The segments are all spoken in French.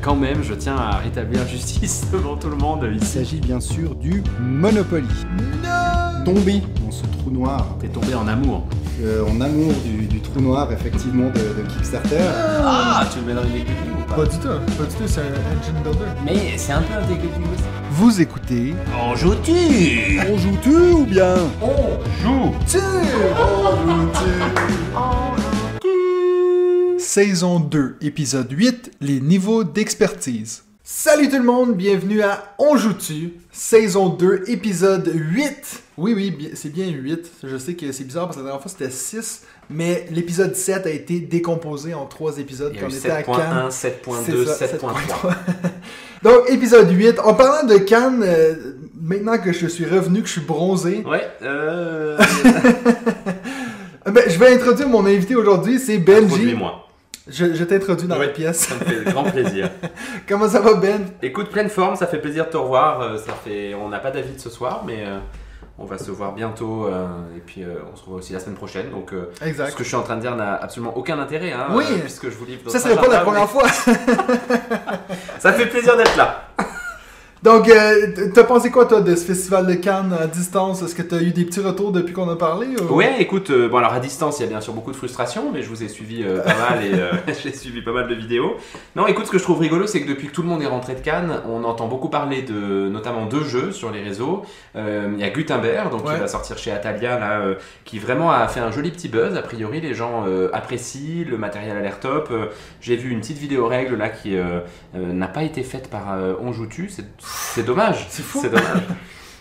quand même, je tiens à rétablir justice devant tout le monde Il ici. s'agit bien sûr du Monopoly. Non. Tombé dans ce trou noir. T'es tombé en amour. En amour du trou noir, effectivement, de Kickstarter. Ah, tu le mets dans une équipe ou pas? Pas du tout, c'est un engine builder. Mais c'est un peu un dégueu aussi. Vous écoutez... On joue-tu? On joue-tu ou bien... On joue! Saison 2, épisode 8, les niveaux d'expertise. Salut tout le monde, bienvenue à On joue-tu, saison 2, épisode 8. Oui, c'est bien 8. Je sais que c'est bizarre parce que la dernière fois c'était 6, mais l'épisode 7 a été décomposé en 3 épisodes. Il y a eu était à Cannes. 7.1, 7.2, 7.3. Donc, épisode 8. En parlant de Cannes, maintenant que je suis revenu, que je suis bronzé, Ouais, je vais introduire mon invité aujourd'hui, c'est Benji. Introduis-moi. Je t'introduis dans la Ouais, pièce. Ça me fait grand plaisir. Comment ça va, Ben? Écoute, pleine forme, ça fait plaisir de te revoir. On n'a pas David ce soir, mais on va se voir bientôt. Et puis on se revoit aussi la semaine prochaine. Donc, Exact. ce que je suis en train de dire n'a absolument aucun intérêt, hein, Oui. puisque je vous livre. Ça serait pas la première fois. Ça fait plaisir d'être là. Donc, t'as pensé quoi, toi, de ce festival de Cannes à distance? Est-ce que t'as eu des petits retours depuis qu'on a parlé? Ou... Ouais, écoute, bon alors à distance, il y a bien sûr beaucoup de frustration, mais je vous ai suivi pas mal et j'ai suivi pas mal de vidéos. Non, écoute, ce que je trouve rigolo, c'est que depuis que tout le monde est rentré de Cannes, on entend beaucoup parler de notamment 2 jeux sur les réseaux. Il y a Gutenberg, donc qui va sortir chez Atalia, là, qui vraiment a fait un joli petit buzz. A priori, les gens apprécient, le matériel a l'air top. J'ai vu une petite vidéo règle là qui n'a pas été faite par On joue-tu. C'est dommage. C'est fou. C'est dommage.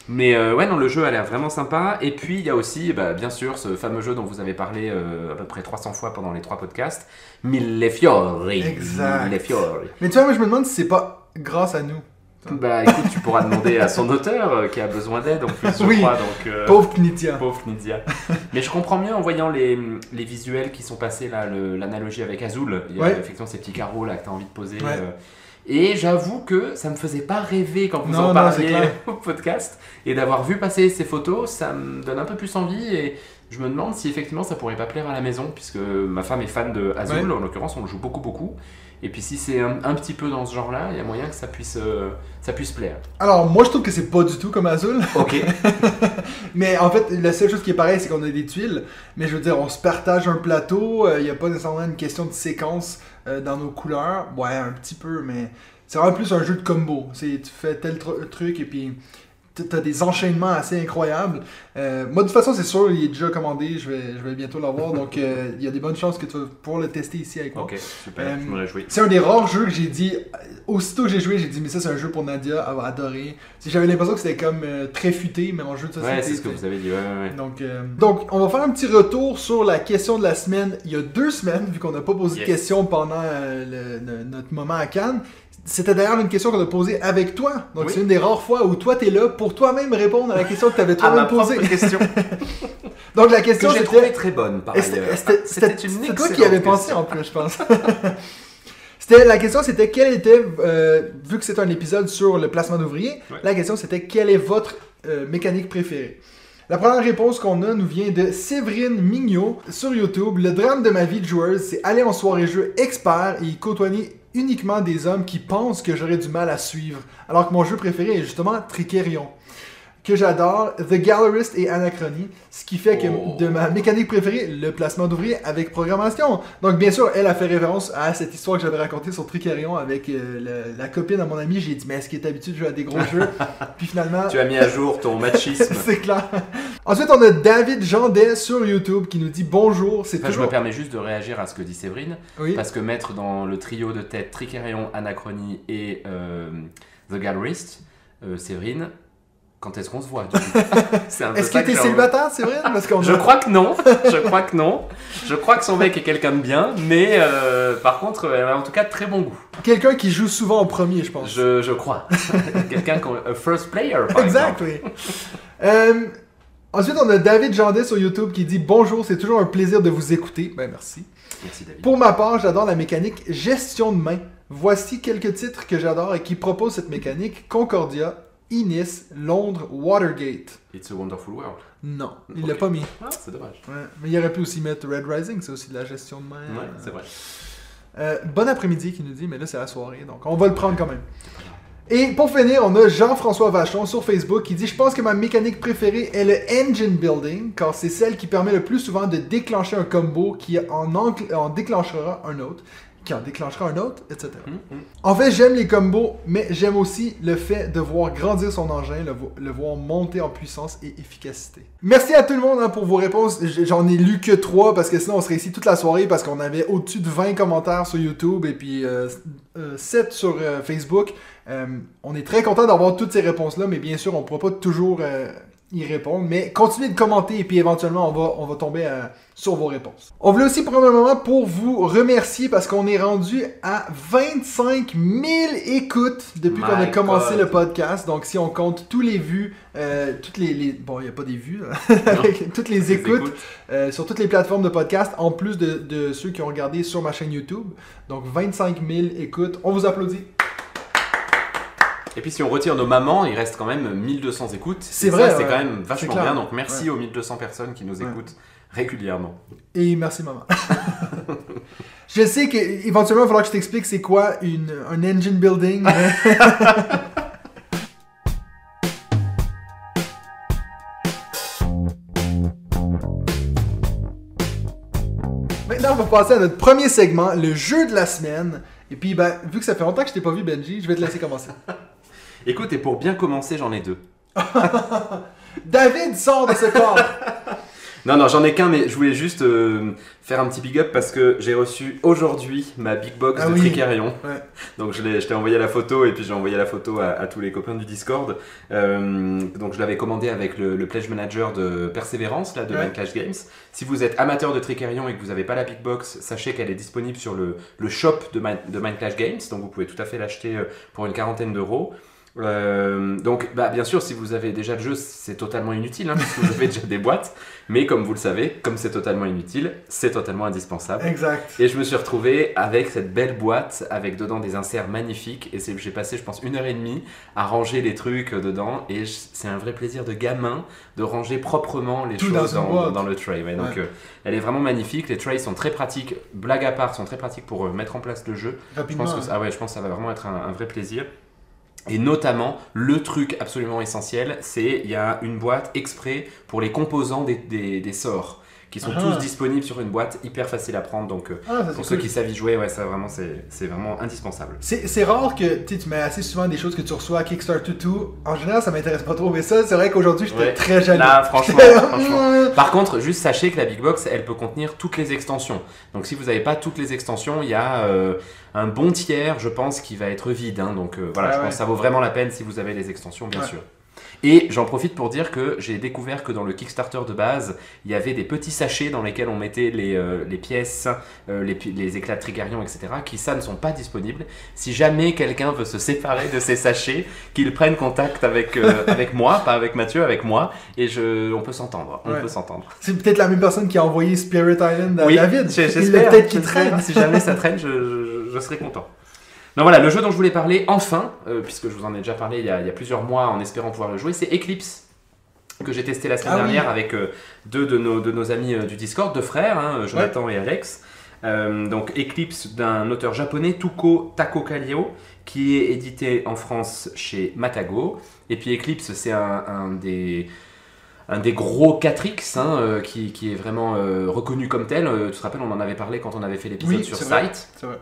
Mais ouais, non, le jeu a l'air vraiment sympa. Et puis, il y a aussi, bien sûr, ce fameux jeu dont vous avez parlé à peu près 300 fois pendant les 3 podcasts, Mille Fiori. Exact. Mille Fiori. Mais tu vois, moi, je me demande si c'est pas grâce à nous. Bah écoute, tu pourras demander à son auteur qui a besoin d'aide en plus, je Oui. crois. Donc, Pauvre Knitia. pauvre Nidia. Mais je comprends mieux en voyant les visuels qui sont passés, là, l'analogie avec Azul. Il y a effectivement ces petits carreaux là que tu as envie de poser. Ouais. Et j'avoue que ça me faisait pas rêver quand vous Non, en non, c'est parliez clair. au podcast. Et d'avoir vu passer ces photos, ça me donne un peu plus envie. Et je me demande si effectivement ça pourrait pas plaire à la maison, puisque ma femme est fan de Azul. Ouais. En l'occurrence, on le joue beaucoup. Et puis si c'est un petit peu dans ce genre-là, il y a moyen que ça puisse plaire. Alors, moi, je trouve que c'est pas du tout comme Azul. Ok. Mais en fait, la seule chose qui est pareille, c'est qu'on a des tuiles. Mais je veux dire, on se partage un plateau. Il n'y a pas nécessairement une question de séquence dans nos couleurs. Ouais, un petit peu, mais c'est vraiment plus un jeu de combo. Tu fais tel truc et puis t'as des enchaînements assez incroyables. Moi, de toute façon, c'est sûr, il est déjà commandé. Je vais bientôt l'avoir. Donc, il y a des bonnes chances que tu vas pouvoir le tester ici avec moi. Ok, super, je me réjouis. C'est un des rares jeux que j'ai dit, aussitôt que j'ai joué, j'ai dit, mais ça, c'est un jeu pour Nadia, elle va adorer. J'avais l'impression que c'était comme très futé, mais en jeu de société. Ouais, c'est ce que vous avez dit, ouais. Donc, on va faire un petit retour sur la question de la semaine. Il y a 2 semaines, vu qu'on n'a pas posé de questions pendant notre moment à Cannes. C'était d'ailleurs une question qu'on a posée avec toi. Donc, Oui. c'est une des rares fois où toi, t'es là pour toi-même répondre à la question que t'avais À ma toi-même posée. propre question. Donc, la question, Que j'ai c'était... trouvée très bonne, par Et ailleurs. C'était une toi qui excellente avais pensé question. en plus, je pense. La question c'était quel était, vu que c'est un épisode sur le placement d'ouvriers, Ouais. la question c'était quelle est votre mécanique préférée. La première réponse qu'on a nous vient de Séverine Mignot sur YouTube. Le drame de ma vie de joueuse, c'est aller en soirée jeu expert et y côtoyer uniquement des hommes qui pensent que j'aurais du mal à suivre, alors que mon jeu préféré est justement Tricerion, que j'adore, The Gallerist et Anachronie, ce qui fait que de ma mécanique préférée, le placement d'ouvriers avec programmation. Donc bien sûr, elle a fait référence à cette histoire que j'avais racontée sur Tricerion avec la copine à mon ami. J'ai dit, mais est-ce qu'il est habitué de jouer à des gros jeux? Puis finalement... Tu as mis à jour ton machisme. c'est clair. Ensuite, on a David Jandet sur YouTube qui nous dit bonjour, c'est Enfin, je toujours... me permets juste de réagir à ce que dit Séverine, Oui. parce que mettre dans le trio de tête Tricerion, Anachronie et The Gallerist, Séverine, quand est-ce qu'on se voit du coup? C'est un peu Est-ce ça que t'es j'ai célibataire, c'est vrai? Parce qu'on Je crois que non. Je crois que son mec est quelqu'un de bien, mais par contre, elle a en tout cas très bon goût. Quelqu'un qui joue souvent en premier, je pense. Je crois. Quelqu'un qui a first player, par Exact, exemple. oui. Ensuite, on a David Jandet sur YouTube qui dit bonjour, c'est toujours un plaisir de vous écouter. Ben merci. Merci David. Pour ma part, j'adore la mécanique gestion de main. Voici quelques titres que j'adore et qui proposent cette mécanique. Concordia, Inis, Londres, Watergate. It's a Wonderful World. Non, il Ok. l'a pas mis. Ah, c'est dommage. Ouais, mais il aurait pu aussi mettre Red Rising, c'est aussi de la gestion de main. Ouais, c'est vrai. Bon après-midi qui nous dit, mais là c'est la soirée, donc on va le prendre quand même. Et pour finir, on a Jean-François Vachon sur Facebook qui dit « Je pense que ma mécanique préférée est le engine building, car c'est celle qui permet le plus souvent de déclencher un combo qui en déclenchera un autre. » Qui en déclenchera un autre, etc. En fait, j'aime les combos, mais j'aime aussi le fait de voir grandir son engin, le voir monter en puissance et efficacité. Merci à tout le monde pour vos réponses. J'en ai lu que 3 parce que sinon on serait ici toute la soirée parce qu'on avait au-dessus de 20 commentaires sur YouTube et puis 7 sur Facebook. On est très content d'avoir toutes ces réponses-là, mais bien sûr, on ne pourra pas toujours y répondre. Mais continuez de commenter et puis éventuellement, on va tomber sur vos réponses. On voulait aussi prendre un moment pour vous remercier parce qu'on est rendu à 25 000 écoutes depuis qu'on a commencé le podcast. Donc, si on compte tous les vues, bon, il n'y a pas des vues, avec toutes les écoutes sur toutes les plateformes de podcast, en plus de ceux qui ont regardé sur ma chaîne YouTube. Donc, 25 000 écoutes. On vous applaudit. Et puis si on retire nos mamans, il reste quand même 1200 écoutes. C'est vrai, c'est quand même vachement bien. Donc merci aux 1200 personnes qui nous écoutent régulièrement. Et merci maman. Je sais qu'éventuellement il va falloir que je t'explique c'est quoi un engine building. Maintenant on va passer à notre premier segment, le jeu de la semaine. Et puis vu que ça fait longtemps que je t'ai pas vu Benji, je vais te laisser commencer. Écoute, et pour bien commencer, j'en ai 2. David sort de ce corps. Non, j'en ai qu'un, mais je voulais juste faire un petit big up parce que j'ai reçu aujourd'hui ma big box de Tricarion. Ouais. Donc je t'ai envoyé la photo et puis j'ai envoyé la photo à tous les copains du Discord. Donc je l'avais commandé avec le Pledge Manager de Persévérance là, de Mindclash Games. Si vous êtes amateur de Tricarion et que vous n'avez pas la big box, sachez qu'elle est disponible sur le shop de Mindclash Games. Donc vous pouvez tout à fait l'acheter pour une quarantaine d'euros. Donc bien sûr si vous avez déjà le jeu c'est totalement inutile parce que vous avez déjà des boîtes, mais comme vous le savez, comme c'est totalement inutile, c'est totalement indispensable. Exact. Et je me suis retrouvé avec cette belle boîte avec dedans des inserts magnifiques et j'ai passé je pense 1h30 à ranger les trucs dedans et c'est un vrai plaisir de gamin de ranger proprement les choses dans le tray. Donc elle est vraiment magnifique, les trays sont très pratiques, blague à part, sont très pratiques pour mettre en place le jeu. Rapidement, je pense que ça va vraiment être un vrai plaisir. Et notamment, le truc absolument essentiel, c'est il y a une boîte exprès pour les composants des sorts qui sont tous disponibles sur une boîte, hyper facile à prendre. Donc pour ceux qui savent y jouer, ça vraiment c'est vraiment indispensable. C'est rare que tu mets assez souvent des choses que tu reçois à Kickstarter 2. En général, ça m'intéresse pas trop, mais ça, c'est vrai qu'aujourd'hui, j'étais très jaloux. Là, franchement. Par contre, juste sachez que la Big Box, elle peut contenir toutes les extensions. Donc si vous n'avez pas toutes les extensions, il y a un bon tiers, je pense, qui va être vide. Donc je pense que ça vaut vraiment la peine si vous avez les extensions, bien sûr. Et j'en profite pour dire que j'ai découvert que dans le Kickstarter de base, il y avait des petits sachets dans lesquels on mettait les pièces, les éclats de Tricarion, etc. qui ça ne sont pas disponibles. Si jamais quelqu'un veut se séparer de ces sachets, qu'il prenne contact avec moi, pas avec Mathieu, avec moi, et on peut s'entendre. On peut s'entendre. C'est peut-être la même personne qui a envoyé Spirit Island à David. J'espère. Peut-être qu'il traîne. Si jamais ça traîne, je serai content. Donc voilà, le jeu dont je voulais parler, enfin, puisque je vous en ai déjà parlé il y a plusieurs mois en espérant pouvoir le jouer, c'est Eclipse, que j'ai testé la semaine dernière avec deux de nos amis du Discord, deux frères, Jonathan et Alex. Donc Eclipse d'un auteur japonais, Tuko Takokallio, qui est édité en France chez Matago. Et puis Eclipse, c'est un des gros 4X qui est vraiment reconnu comme tel. Tu te rappelles, on en avait parlé quand on avait fait l'épisode sur Sight. C'est vrai.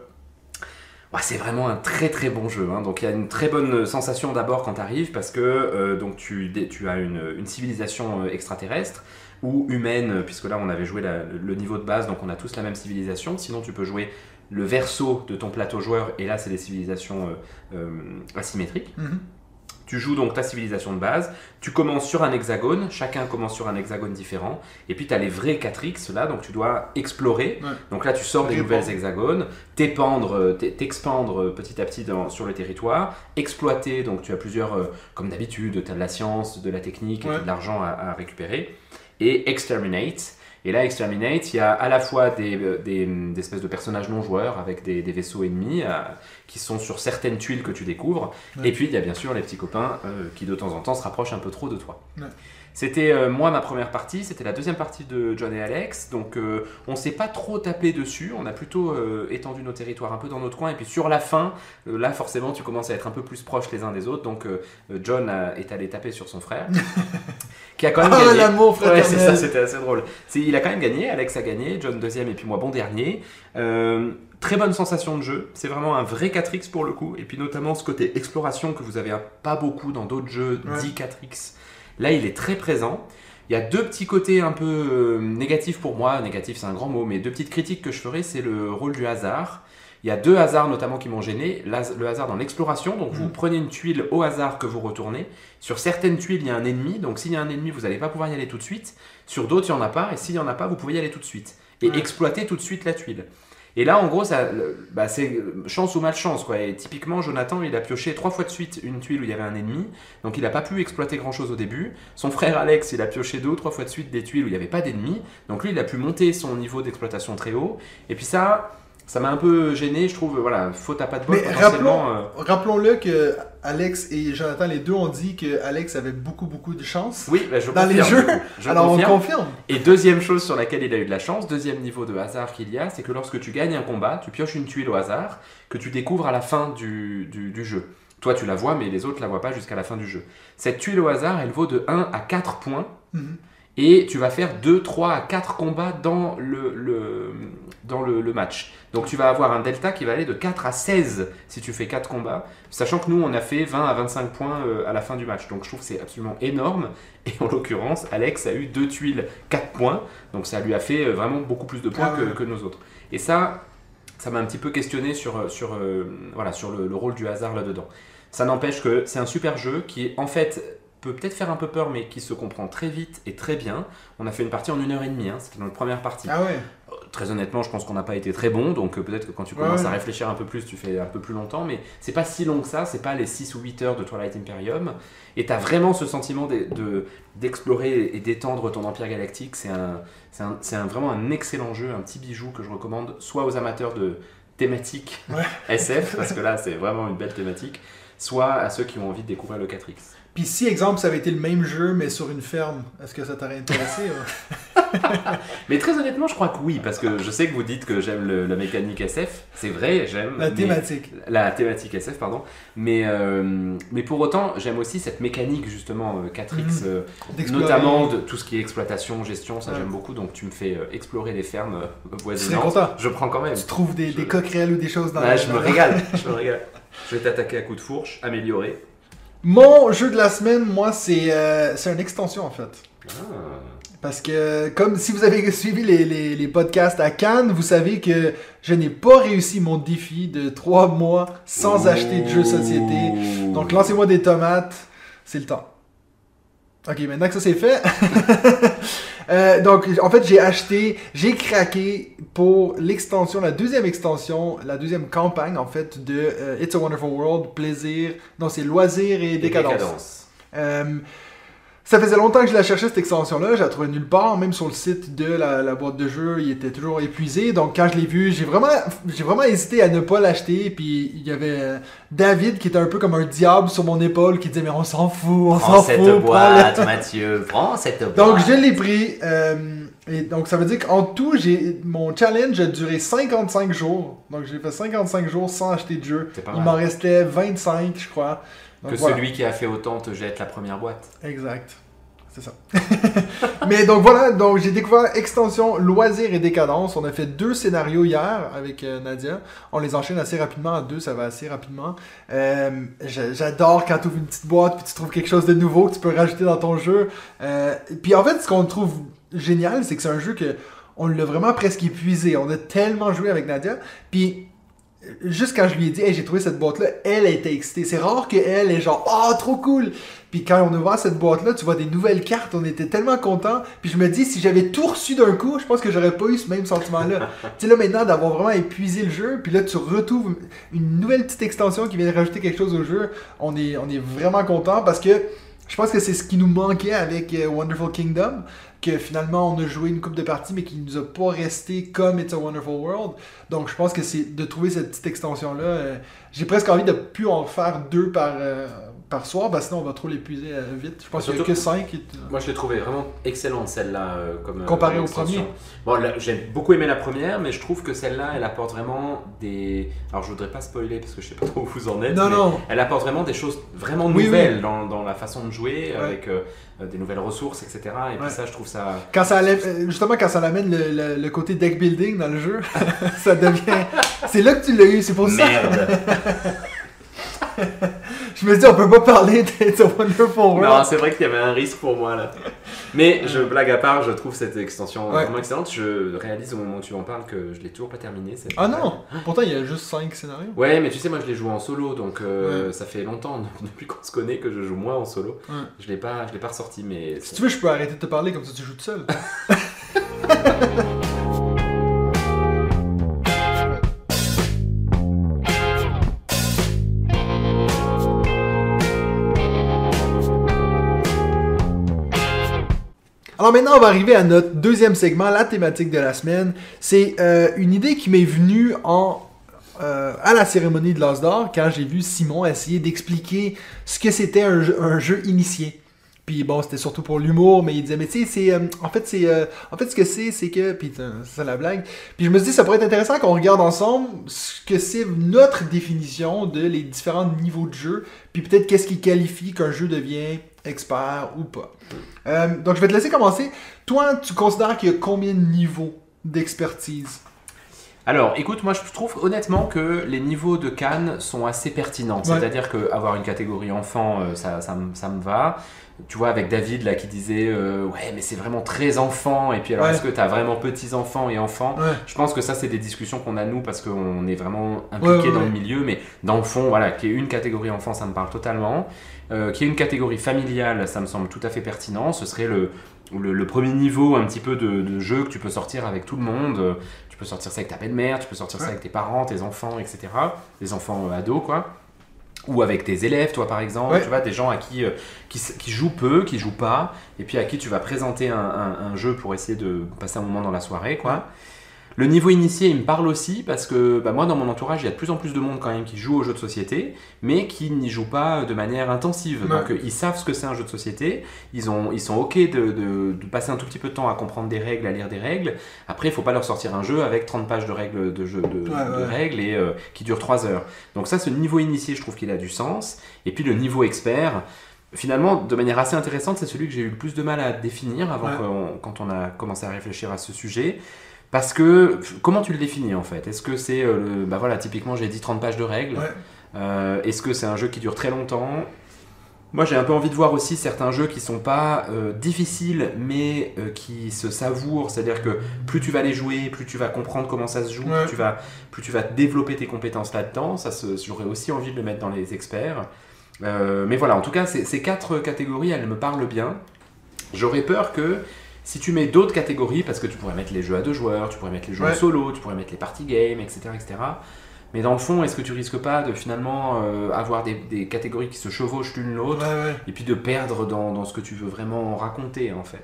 C'est vraiment un très très bon jeu. Donc il y a une très bonne sensation d'abord quand tu arrives parce que donc tu as une civilisation extraterrestre ou humaine, puisque là on avait joué le niveau de base, donc on a tous la même civilisation. Sinon tu peux jouer le verso de ton plateau joueur et là c'est des civilisations asymétriques. Tu joues donc ta civilisation de base, tu commences sur un hexagone, chacun commence sur un hexagone différent, et puis tu as les vrais 4X là, donc tu dois explorer. Donc là tu sors des nouvelles hexagones, t'expandre petit à petit sur le territoire, exploiter, donc tu as plusieurs, comme d'habitude, tu as de la science, de la technique, et de l'argent à récupérer, et exterminate. Et là, Exterminate, il y a à la fois des espèces de personnages non joueurs avec des vaisseaux ennemis qui sont sur certaines tuiles que tu découvres. Ouais. Et puis, il y a bien sûr les petits copains qui de temps en temps se rapprochent un peu trop de toi. Ouais. C'était moi ma première partie, c'était la deuxième partie de John et Alex, donc on s'est pas trop tapé dessus, on a plutôt étendu nos territoires un peu dans notre coin, et puis sur la fin, là forcément tu commences à être un peu plus proches les uns des autres, donc John est allé taper sur son frère, qui a quand même gagné. L'amour fraternel. Ouais, c'est ça, c'était assez drôle. Il a quand même gagné, Alex a gagné, John deuxième et puis moi bon dernier. Très bonne sensation de jeu, c'est vraiment un vrai 4X pour le coup, et puis notamment ce côté exploration que vous avez pas beaucoup dans d'autres jeux, dits 4X. Là, il est très présent. Il y a deux petits côtés un peu négatifs pour moi. Négatif, c'est un grand mot, mais deux petites critiques que je ferai, c'est le rôle du hasard. Il y a deux hasards notamment qui m'ont gêné. Le hasard dans l'exploration, donc vous prenez une tuile au hasard que vous retournez. Sur certaines tuiles, il y a un ennemi, donc s'il y a un ennemi, vous n'allez pas pouvoir y aller tout de suite. Sur d'autres, il n'y en a pas, et s'il n'y en a pas, vous pouvez y aller tout de suite. Et exploiter tout de suite la tuile. Et là, en gros, c'est chance ou malchance, quoi. Et typiquement, Jonathan, il a pioché 3 fois de suite une tuile où il y avait un ennemi, donc il n'a pas pu exploiter grand-chose au début. Son frère Alex, il a pioché 2 ou 3 fois de suite des tuiles où il n'y avait pas d'ennemi, donc lui, il a pu monter son niveau d'exploitation très haut. Et puis ça m'a un peu gêné, je trouve, voilà, faute à pas de bol. Mais rappelons-le que Alex et Jonathan, les deux ont dit que Alex avait beaucoup de chance je dans les jeux. Alors on confirme. Et deuxième chose sur laquelle il a eu de la chance, deuxième niveau de hasard qu'il y a, c'est que lorsque tu gagnes un combat, tu pioches une tuile au hasard que tu découvres à la fin du jeu. Toi tu la vois, mais les autres la voient pas jusqu'à la fin du jeu. Cette tuile au hasard, elle vaut de 1 à 4 points. Et tu vas faire 2, 3 à 4 combats dans le match. Donc tu vas avoir un delta qui va aller de 4 à 16 si tu fais 4 combats. Sachant que nous, on a fait 20 à 25 points à la fin du match. Donc je trouve que c'est absolument énorme. Et en l'occurrence, Alex a eu 2 tuiles, 4 points. Donc ça lui a fait vraiment beaucoup plus de points que nos autres. Et ça m'a un petit peu questionné sur le rôle du hasard là-dedans. Ça n'empêche que c'est un super jeu qui, en fait, peut peut-être faire un peu peur, mais qui se comprend très vite et très bien. On a fait une partie en 1h30, c'était notre première partie. Ah ouais. Très honnêtement, je pense qu'on n'a pas été très bon, donc peut-être que quand tu commences à réfléchir un peu plus, tu fais un peu plus longtemps, mais c'est pas si long que ça, c'est pas les 6 ou 8 heures de Twilight Imperium, et t'as vraiment ce sentiment d'explorer et d'étendre ton empire galactique. C'est vraiment un excellent jeu, un petit bijou que je recommande, soit aux amateurs de thématiques SF, parce que là c'est vraiment une belle thématique, soit à ceux qui ont envie de découvrir le 4X. Puis si, exemple, ça avait été le même jeu, mais sur une ferme, est-ce que ça t'aurait intéressé? Mais très honnêtement, je crois que oui, parce que je sais que vous dites que j'aime la mécanique SF. C'est vrai, j'aime. La thématique. La thématique SF, pardon. Mais pour autant, j'aime aussi cette mécanique, justement, 4X, notamment de tout ce qui est exploitation, gestion, ça j'aime beaucoup. Donc tu me fais explorer les fermes voisinantes. Je prends quand même. Tu trouves des coquerelles ou des choses dans je me régale. Je vais t'attaquer à coups de fourche, améliorer. Mon jeu de la semaine, moi, c'est une extension, en fait. Parce que, comme si vous avez suivi les podcasts à Cannes, vous savez que je n'ai pas réussi mon défi de 3 mois sans acheter de jeux de société. Donc, lancez-moi des tomates, c'est le temps. Ok, maintenant que ça c'est fait... donc, en fait, j'ai craqué pour l'extension, la deuxième campagne, en fait, de It's a Wonderful World, c'est Loisirs et Décadence. Ça faisait longtemps que je la cherchais, cette extension-là, je la trouvais nulle part, même sur le site de la boîte de jeu, il était toujours épuisé, donc quand je l'ai vu, j'ai vraiment hésité à ne pas l'acheter, puis il y avait David qui était un peu comme un diable sur mon épaule, qui disait « Mais on s'en fout, Prends cette boîte, Mathieu, prends cette boîte !» Donc je l'ai pris, et donc ça veut dire qu'en tout, mon challenge a duré 55 jours, donc j'ai fait 55 jours sans acheter de jeu, il m'en restait 25, je crois. Donc, celui qui a fait autant te jette la première boîte. Exact. C'est ça. Mais donc voilà, donc j'ai découvert Extension Loisirs et Décadence. On a fait 2 scénarios hier avec Nadia. On les enchaîne assez rapidement. À 2, ça va assez rapidement. J'adore quand tu ouvres une petite boîte puis tu trouves quelque chose de nouveau que tu peux rajouter dans ton jeu. Puis en fait, ce qu'on trouve génial, c'est que c'est un jeu que on l'a vraiment presque épuisé. On a tellement joué avec Nadia. Puis juste quand je lui ai dit, hey, j'ai trouvé cette boîte-là, elle était excitée. C'est rare qu'elle est genre, oh, trop cool! Puis quand on a ouvert cette boîte-là, tu vois des nouvelles cartes, on était tellement contents. Puis je me dis, si j'avais tout reçu d'un coup, je pense que j'aurais pas eu ce même sentiment-là. Tu sais, là, maintenant, d'avoir vraiment épuisé le jeu, puis là, tu retrouves une nouvelle petite extension qui vient de rajouter quelque chose au jeu. On est vraiment contents parce que je pense que c'est ce qui nous manquait avec Wonderful Kingdom. que finalement on a joué une couple de parties, mais qui nous a pas resté comme It's a Wonderful World. Donc je pense que c'est de trouver cette petite extension-là. J'ai presque envie de plus en faire 2 par soir, parce que sinon on va trop l'épuiser vite. Je pense qu'il n'y a que 5. Moi je l'ai trouvé vraiment excellente celle-là comparé au extension. premier. Bon, j'ai beaucoup aimé la première, mais je trouve que celle-là elle apporte vraiment des... Alors je voudrais pas spoiler parce que je sais pas trop où vous en êtes, Non. Elle apporte vraiment des choses vraiment nouvelles dans la façon de jouer, avec des nouvelles ressources, etc. Et puis ça je trouve ça... Justement quand ça l'amène le côté deck building dans le jeu, ça devient... C'est là que tu l'as eu, c'est pour ça. Merde. Je me dis, on peut pas parler d'It's a Wonderful World. Non, c'est vrai qu'il y avait un risque pour moi là. Mais blague à part, je trouve cette extension vraiment excellente. Je réalise au moment où tu en parles que je l'ai toujours pas terminée. Ah non, pourtant il y a juste 5 scénarios. Ouais, mais tu sais, moi je l'ai joué en solo, donc ça fait longtemps, depuis qu'on se connaît, que je joue moins en solo. Je l'ai pas ressorti, mais... Si tu veux, je peux arrêter de te parler comme ça tu joues tout seul. Alors maintenant, on va arriver à notre deuxième segment, la thématique de la semaine. C'est une idée qui m'est venue à la cérémonie de l'As d'Or, quand j'ai vu Simon essayer d'expliquer ce que c'était un jeu initié. Puis bon, c'était surtout pour l'humour, mais il disait, mais tu sais, en fait, ce que c'est que... Puis c'est la blague. Puis je me suis dit, ça pourrait être intéressant qu'on regarde ensemble ce que c'est notre définition de les différents niveaux de jeu, puis peut-être qu'est-ce qui qualifie qu'un jeu devient expert ou pas. Donc je vais te laisser commencer. Toi, tu considères qu'il y a combien de niveaux d'expertise? Alors, écoute, moi je trouve honnêtement que les niveaux de Cannes sont assez pertinents. C'est-à-dire qu'avoir une catégorie enfant, ça me va. Tu vois, avec David là qui disait ouais, mais c'est vraiment très enfant. Et puis alors, est-ce que tu as vraiment petits-enfants et enfants? Je pense que ça, c'est des discussions qu'on a nous parce qu'on est vraiment impliqués dans le milieu. Mais dans le fond, voilà, qu'il y ait une catégorie enfant, ça me parle totalement. Qu'il y ait une catégorie familiale, ça me semble tout à fait pertinent. Ce serait le premier niveau un petit peu de jeu que tu peux sortir avec tout le monde. Tu peux sortir ça avec ta belle-mère, tu peux sortir ça avec tes parents, tes enfants, etc. Les enfants ados, quoi. Ou avec tes élèves, toi par exemple, tu vois, des gens à qui jouent peu, qui jouent pas, et puis à qui tu vas présenter un jeu pour essayer de passer un moment dans la soirée, quoi. Le niveau initié, il me parle aussi parce que moi, dans mon entourage, il y a de plus en plus de monde quand même qui joue aux jeux de société, mais qui n'y joue pas de manière intensive. Donc, ils savent ce que c'est un jeu de société, ils sont OK de passer un tout petit peu de temps à comprendre des règles, à lire des règles. Après, il ne faut pas leur sortir un jeu avec 30 pages de règles de règles et qui dure 3 heures. Donc ça, ce niveau initié, je trouve qu'il a du sens. Et puis le niveau expert... Finalement, de manière assez intéressante, c'est celui que j'ai eu le plus de mal à définir quand on a commencé à réfléchir à ce sujet. Parce que, comment tu le définis en fait? Est-ce que c'est, typiquement j'ai dit 30 pages de règles. Est-ce que c'est un jeu qui dure très longtemps? Moi j'ai un peu envie de voir aussi certains jeux qui sont pas difficiles, mais qui se savourent. C'est-à-dire que plus tu vas les jouer, plus tu vas comprendre comment ça se joue, plus tu vas développer tes compétences là-dedans. J'aurais aussi envie de le mettre dans les experts. Mais voilà, en tout cas, ces 4 catégories, elles me parlent bien. J'aurais peur que si tu mets d'autres catégories, parce que tu pourrais mettre les jeux à 2 joueurs, tu pourrais mettre les jeux en solo, tu pourrais mettre les party games, etc., etc. Mais dans le fond, est-ce que tu risques pas de finalement avoir des catégories qui se chevauchent l'une l'autre et puis de perdre dans ce que tu veux vraiment raconter en fait.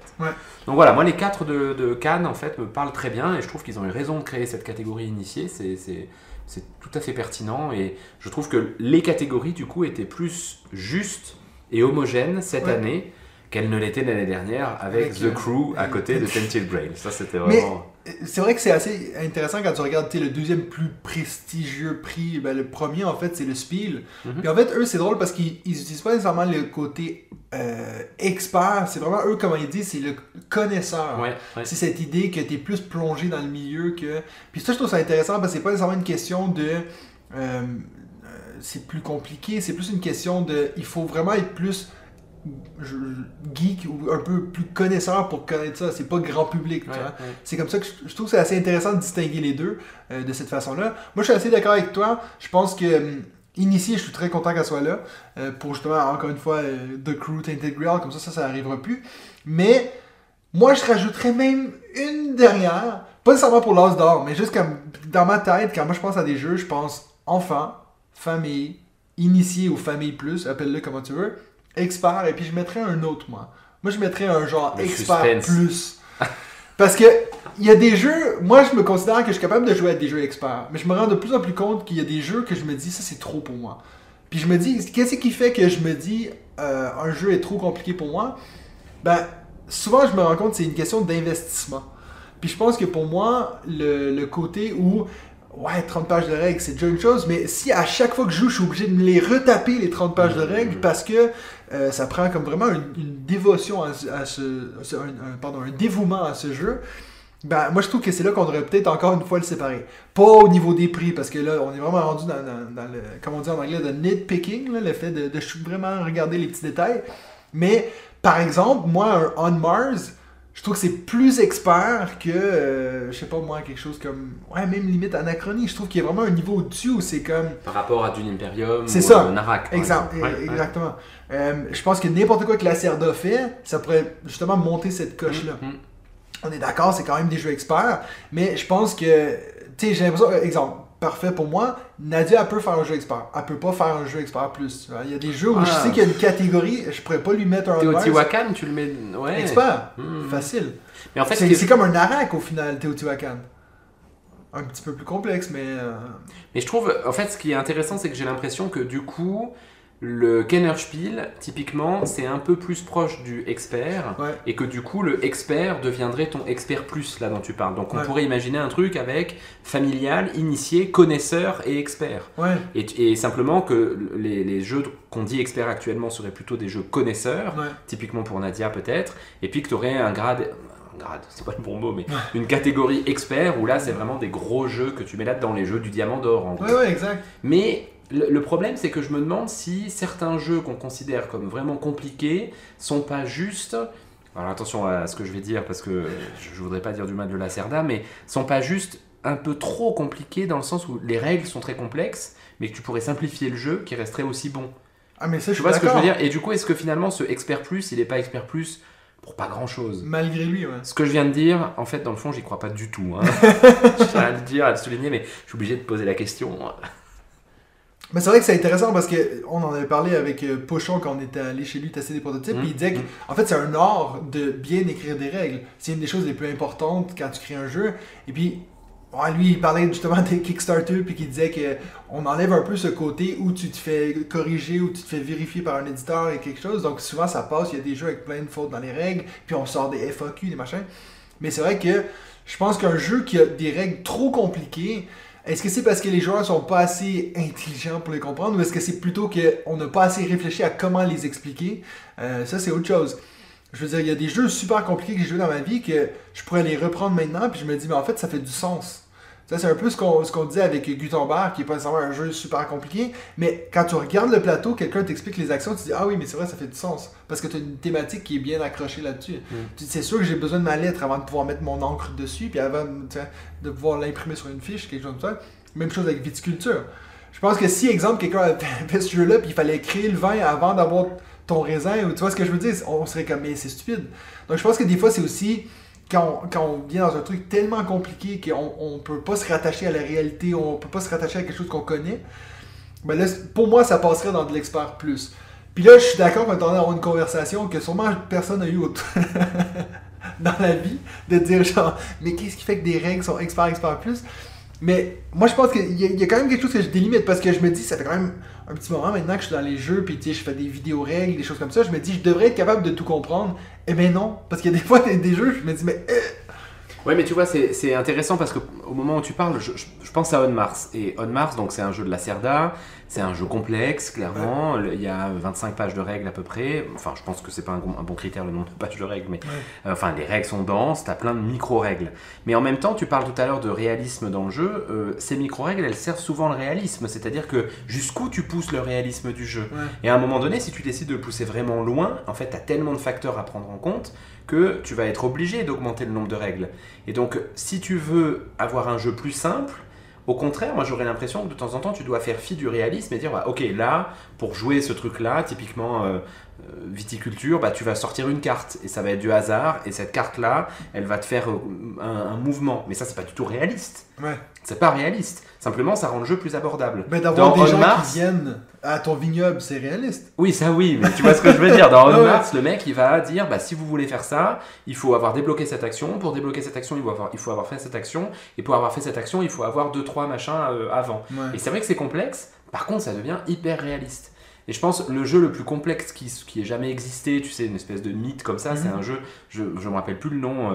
Donc voilà, moi les 4 de Cannes en fait me parlent très bien et je trouve qu'ils ont eu raison de créer cette catégorie initiée. C'est tout à fait pertinent et je trouve que les catégories du coup étaient plus justes et homogènes cette année qu'elle ne l'était l'année dernière avec The Crew à côté de Tented Grail. Ça, c'était vraiment... Mais c'est vrai que c'est assez intéressant quand tu regardes le deuxième plus prestigieux prix. Le premier, en fait, c'est le Spiel. Puis en fait, eux, c'est drôle parce qu'ils n'utilisent pas nécessairement le côté expert. C'est vraiment eux, comme ils disent, c'est le connaisseur. C'est cette idée que tu es plus plongé dans le milieu que... Puis ça, je trouve ça intéressant parce que c'est pas nécessairement une question de... c'est plus compliqué. C'est plus une question de... Il faut vraiment être plus... geek ou un peu plus connaisseur pour connaître ça, c'est pas grand public. C'est comme ça que je trouve que c'est assez intéressant de distinguer les deux de cette façon-là. Moi je suis assez d'accord avec toi, je pense que initié, je suis très content qu'elle soit là pour justement encore une fois The Crew, Tainted Grail, comme ça arrivera plus. Mais moi je rajouterais même une dernière, pas nécessairement pour l'As d'Or, mais juste comme dans ma tête, quand moi je pense à des jeux, je pense enfant, famille, initié ou famille plus, appelle-le comment tu veux, expert, et puis je mettrais un autre, moi. Moi, je mettrais un genre Le expert suspense. plus. Parce que il y a des jeux, moi je me considère que je suis capable de jouer à des jeux experts, mais je me rends de plus en plus compte qu'il y a des jeux que je me dis ça c'est trop pour moi. Puis je me dis, qu'est-ce qui fait que je me dis un jeu est trop compliqué pour moi? Ben, souvent je me rends compte que c'est une question d'investissement. Puis je pense que pour moi, le côté où, ouais, 30 pages de règles, c'est déjà une chose, mais si à chaque fois que je joue, je suis obligé de me les retaper, les 30 pages de règles, parce que ça prend comme vraiment une dévotion à un dévouement à ce jeu, ben, moi je trouve que c'est là qu'on devrait peut-être encore une fois le séparer. Pas au niveau des prix, parce que là, on est vraiment rendu dans le, comme on dit en anglais, de nitpicking, là, le fait de vraiment regarder les petits détails. Mais, par exemple, moi, un On Mars, je trouve que c'est plus expert que, je sais pas moi, quelque chose comme, ouais, même limite Anachronie. Je trouve qu'il y a vraiment un niveau au-dessus où c'est comme... Par rapport à Dune Imperium c'est ou ça. Narak. Exactement. Je pense que n'importe quoi que la Lacerda fait, ça pourrait justement monter cette coche-là. On est d'accord, c'est quand même des jeux experts, mais je pense que, tu sais, j'ai l'impression, exemple, parfait pour moi, Nadia, elle peut faire un jeu expert. Elle peut pas faire un jeu expert plus. Il y a des jeux où je sais qu'il y a une catégorie, je pourrais pas lui mettre un Teotihuacan, tu le mets... Ouais. Expert, facile. Mais en fait, c'est comme un Narak au final, Teotihuacan. Un petit peu plus complexe, mais... Mais je trouve, en fait, ce qui est intéressant, c'est que j'ai l'impression que du coup, le Kennerspiel, typiquement, c'est un peu plus proche du expert, et que du coup, le expert deviendrait ton expert plus, là dont tu parles. Donc on pourrait imaginer un truc avec familial, initié, connaisseur et expert. Et simplement que les jeux qu'on dit experts actuellement seraient plutôt des jeux connaisseurs, typiquement pour Nadia peut-être, et puis que tu aurais un grade, c'est pas le bon mot, mais une catégorie expert où là c'est vraiment des gros jeux que tu mets là dans les jeux du diamant d'or en gros. Ouais, exact. Mais le problème c'est que je me demande si certains jeux qu'on considère comme vraiment compliqués sont pas juste, alors attention à ce que je vais dire parce que je voudrais pas dire du mal de la Lacerda, mais sont pas juste un peu trop compliqués dans le sens où les règles sont très complexes mais que tu pourrais simplifier le jeu qui resterait aussi bon. Ah mais ça je suis d'accord. Tu vois ce que je veux dire? Et du coup est-ce que finalement ce expert plus il est pas expert plus pour pas grand chose. Malgré lui, ouais. Ce que je viens de dire, en fait, dans le fond, j'y crois pas du tout. Hein. Je tiens à le dire, à le souligner, mais je suis obligé de poser la question. Mais c'est vrai que c'est intéressant parce qu'on en avait parlé avec Pochon quand on était allé chez lui tester des prototypes. Et il disait qu'en fait, c'est un art de bien écrire des règles. C'est une des choses les plus importantes quand tu crées un jeu. Et puis, lui, il parlait justement des Kickstarter, puis qu'il disait qu'on enlève un peu ce côté où tu te fais corriger, où tu te fais vérifier par un éditeur et quelque chose. Donc souvent, ça passe, il y a des jeux avec plein de fautes dans les règles, puis on sort des FAQ, des machins. Mais c'est vrai que je pense qu'un jeu qui a des règles trop compliquées, est-ce que c'est parce que les joueurs sont pas assez intelligents pour les comprendre, ou est-ce que c'est plutôt qu'on n'a pas assez réfléchi à comment les expliquer? Ça, c'est autre chose. Je veux dire, il y a des jeux super compliqués que j'ai joués dans ma vie que je pourrais les reprendre maintenant, puis je me dis, mais en fait, ça fait du sens. Ça, c'est un peu ce qu'on disait avec Gutenberg, qui est pas nécessairement un jeu super compliqué, mais quand tu regardes le plateau, quelqu'un t'explique les actions, tu dis, ah oui, mais c'est vrai, ça fait du sens, parce que tu as une thématique qui est bien accrochée là-dessus. C'est sûr que j'ai besoin de ma lettre avant de pouvoir mettre mon encre dessus, puis avant de pouvoir l'imprimer sur une fiche, quelque chose comme ça. Même chose avec viticulture. Je pense que si, exemple, quelqu'un avait fait ce jeu-là, puis il fallait créer le vin avant d'avoir ton raisin, ou tu vois ce que je veux dire, on serait comme, mais c'est stupide. Donc je pense que des fois, c'est aussi... Quand on vient dans un truc tellement compliqué qu'on ne peut pas se rattacher à la réalité, on ne peut pas se rattacher à quelque chose qu'on connaît, ben là, pour moi, ça passerait dans de l'expert plus. Puis là, je suis d'accord qu'on est en train d'avoir une conversation que sûrement personne n'a eu dans la vie, de dire genre, mais qu'est-ce qui fait que des règles sont expert plus? Mais moi, je pense qu'il y a quand même quelque chose que je délimite, parce que je me dis, ça fait quand même un petit moment maintenant que je suis dans les jeux, puis je fais des vidéos règles, des choses comme ça, je me dis, je devrais être capable de tout comprendre. Eh ben non, parce qu'il y a des fois des jeux, je me dis, mais... Ouais, mais tu vois, c'est intéressant parce qu'au moment où tu parles, je pense à On Mars. Et On Mars, donc c'est un jeu de la Lacerda, c'est un jeu complexe, clairement. Il y a 25 pages de règles à peu près. Enfin, je pense que c'est pas un bon critère le nombre de pages de règles, mais enfin, les règles sont denses, t'as plein de micro-règles. Mais en même temps, tu parles tout à l'heure de réalisme dans le jeu. Ces micro-règles, elles servent souvent le réalisme, c'est-à-dire que jusqu'où tu pousses le réalisme du jeu. Et à un moment donné, si tu décides de le pousser vraiment loin, en fait, t'as tellement de facteurs à prendre en compte que tu vas être obligé d'augmenter le nombre de règles. Et donc, si tu veux avoir un jeu plus simple, au contraire, moi j'aurais l'impression que de temps en temps, tu dois faire fi du réalisme et dire, ok, là, pour jouer ce truc-là, typiquement viticulture, bah, tu vas sortir une carte et ça va être du hasard et cette carte-là, elle va te faire un mouvement. Mais ça, c'est pas du tout réaliste. Ouais. C'est pas réaliste. Simplement, ça rend le jeu plus abordable. Ben, d'avoir Dans des On gens Mars, qui viennent à ton vignoble, c'est réaliste. oui, ça oui, mais tu vois ce que je veux dire. Dans On Ouais. Mars, le mec, il va dire, bah, si vous voulez faire ça, il faut avoir débloqué cette action. Pour débloquer cette action, il faut avoir fait cette action. Et pour avoir fait cette action, il faut avoir 2-3 machins avant. Ouais. Et c'est vrai que c'est complexe. Par contre, ça devient hyper réaliste. Et je pense le jeu le plus complexe qui ait jamais existé, tu sais, une espèce de mythe comme ça, c'est un jeu, je me rappelle plus le nom,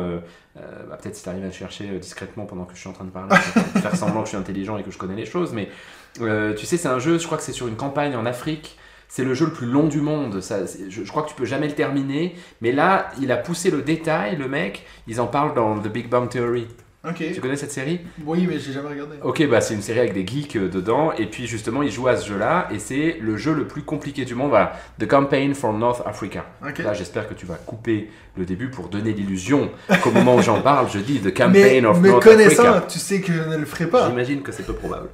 bah, peut-être si tu arrives à le chercher discrètement pendant que je suis en train de parler, je vais faire semblant que je suis intelligent et que je connais les choses, mais tu sais, c'est un jeu, je crois que c'est sur une campagne en Afrique, c'est le jeu le plus long du monde, ça, je crois que tu peux jamais le terminer, mais là, il a poussé le détail, le mec, ils en parlent dans The Big Bang Theory. Ok. Tu connais cette série ? Oui, mais j'ai jamais regardé. Ok, bah c'est une série avec des geeks dedans, et puis justement ils jouent à ce jeu-là, et c'est le jeu le plus compliqué du monde, voilà, The Campaign for North Africa. Ok. Là j'espère que tu vas couper le début pour donner l'illusion qu'au moment où j'en parle, je dis The Campaign of mais North connaissant, Africa. tu sais que je ne le ferai pas. J'imagine que c'est peu probable.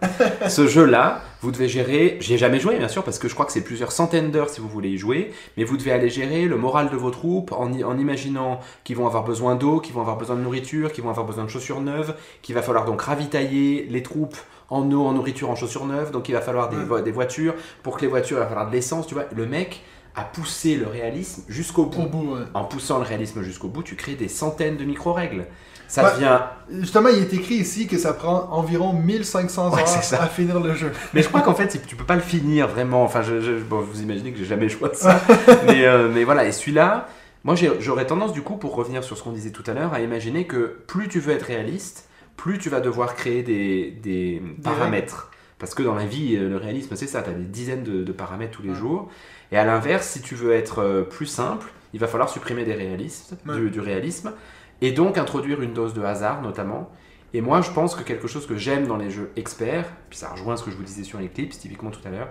Ce jeu-là, vous devez gérer, j'y ai jamais joué bien sûr, parce que je crois que c'est plusieurs centaines d'heures si vous voulez y jouer, mais vous devez aller gérer le moral de vos troupes en imaginant qu'ils vont avoir besoin d'eau, qu'ils vont avoir besoin de nourriture, qu'ils vont avoir besoin de chaussures neuves, qu'il va falloir donc ravitailler les troupes en eau, en nourriture, en chaussures neuves, donc il va falloir des voitures, pour que les voitures, il va falloir de l'essence, tu vois. Le mec a poussé le réalisme jusqu'au bout. Au bout, ouais. En poussant le réalisme jusqu'au bout, tu crées des centaines de micro-règles. Ça Ouais. devient... Justement, il est écrit ici que ça prend environ 1500 Ouais, heures c'est ça. à finir le jeu. Mais je crois qu'en fait, tu peux pas le finir vraiment. Enfin, bon, vous imaginez que j'ai jamais joué à ça. mais voilà, et celui-là, moi j'aurais tendance du coup, pour revenir sur ce qu'on disait tout à l'heure, à imaginer que plus tu veux être réaliste, plus tu vas devoir créer des paramètres. Parce que dans la vie, le réalisme, c'est ça, tu as des dizaines de paramètres tous les jours. Et à l'inverse, si tu veux être plus simple, il va falloir supprimer des réalistes, du réalisme, et donc introduire une dose de hasard notamment. Et moi, je pense que quelque chose que j'aime dans les jeux experts, puis ça rejoint ce que je vous disais sur Eclipse, typiquement tout à l'heure,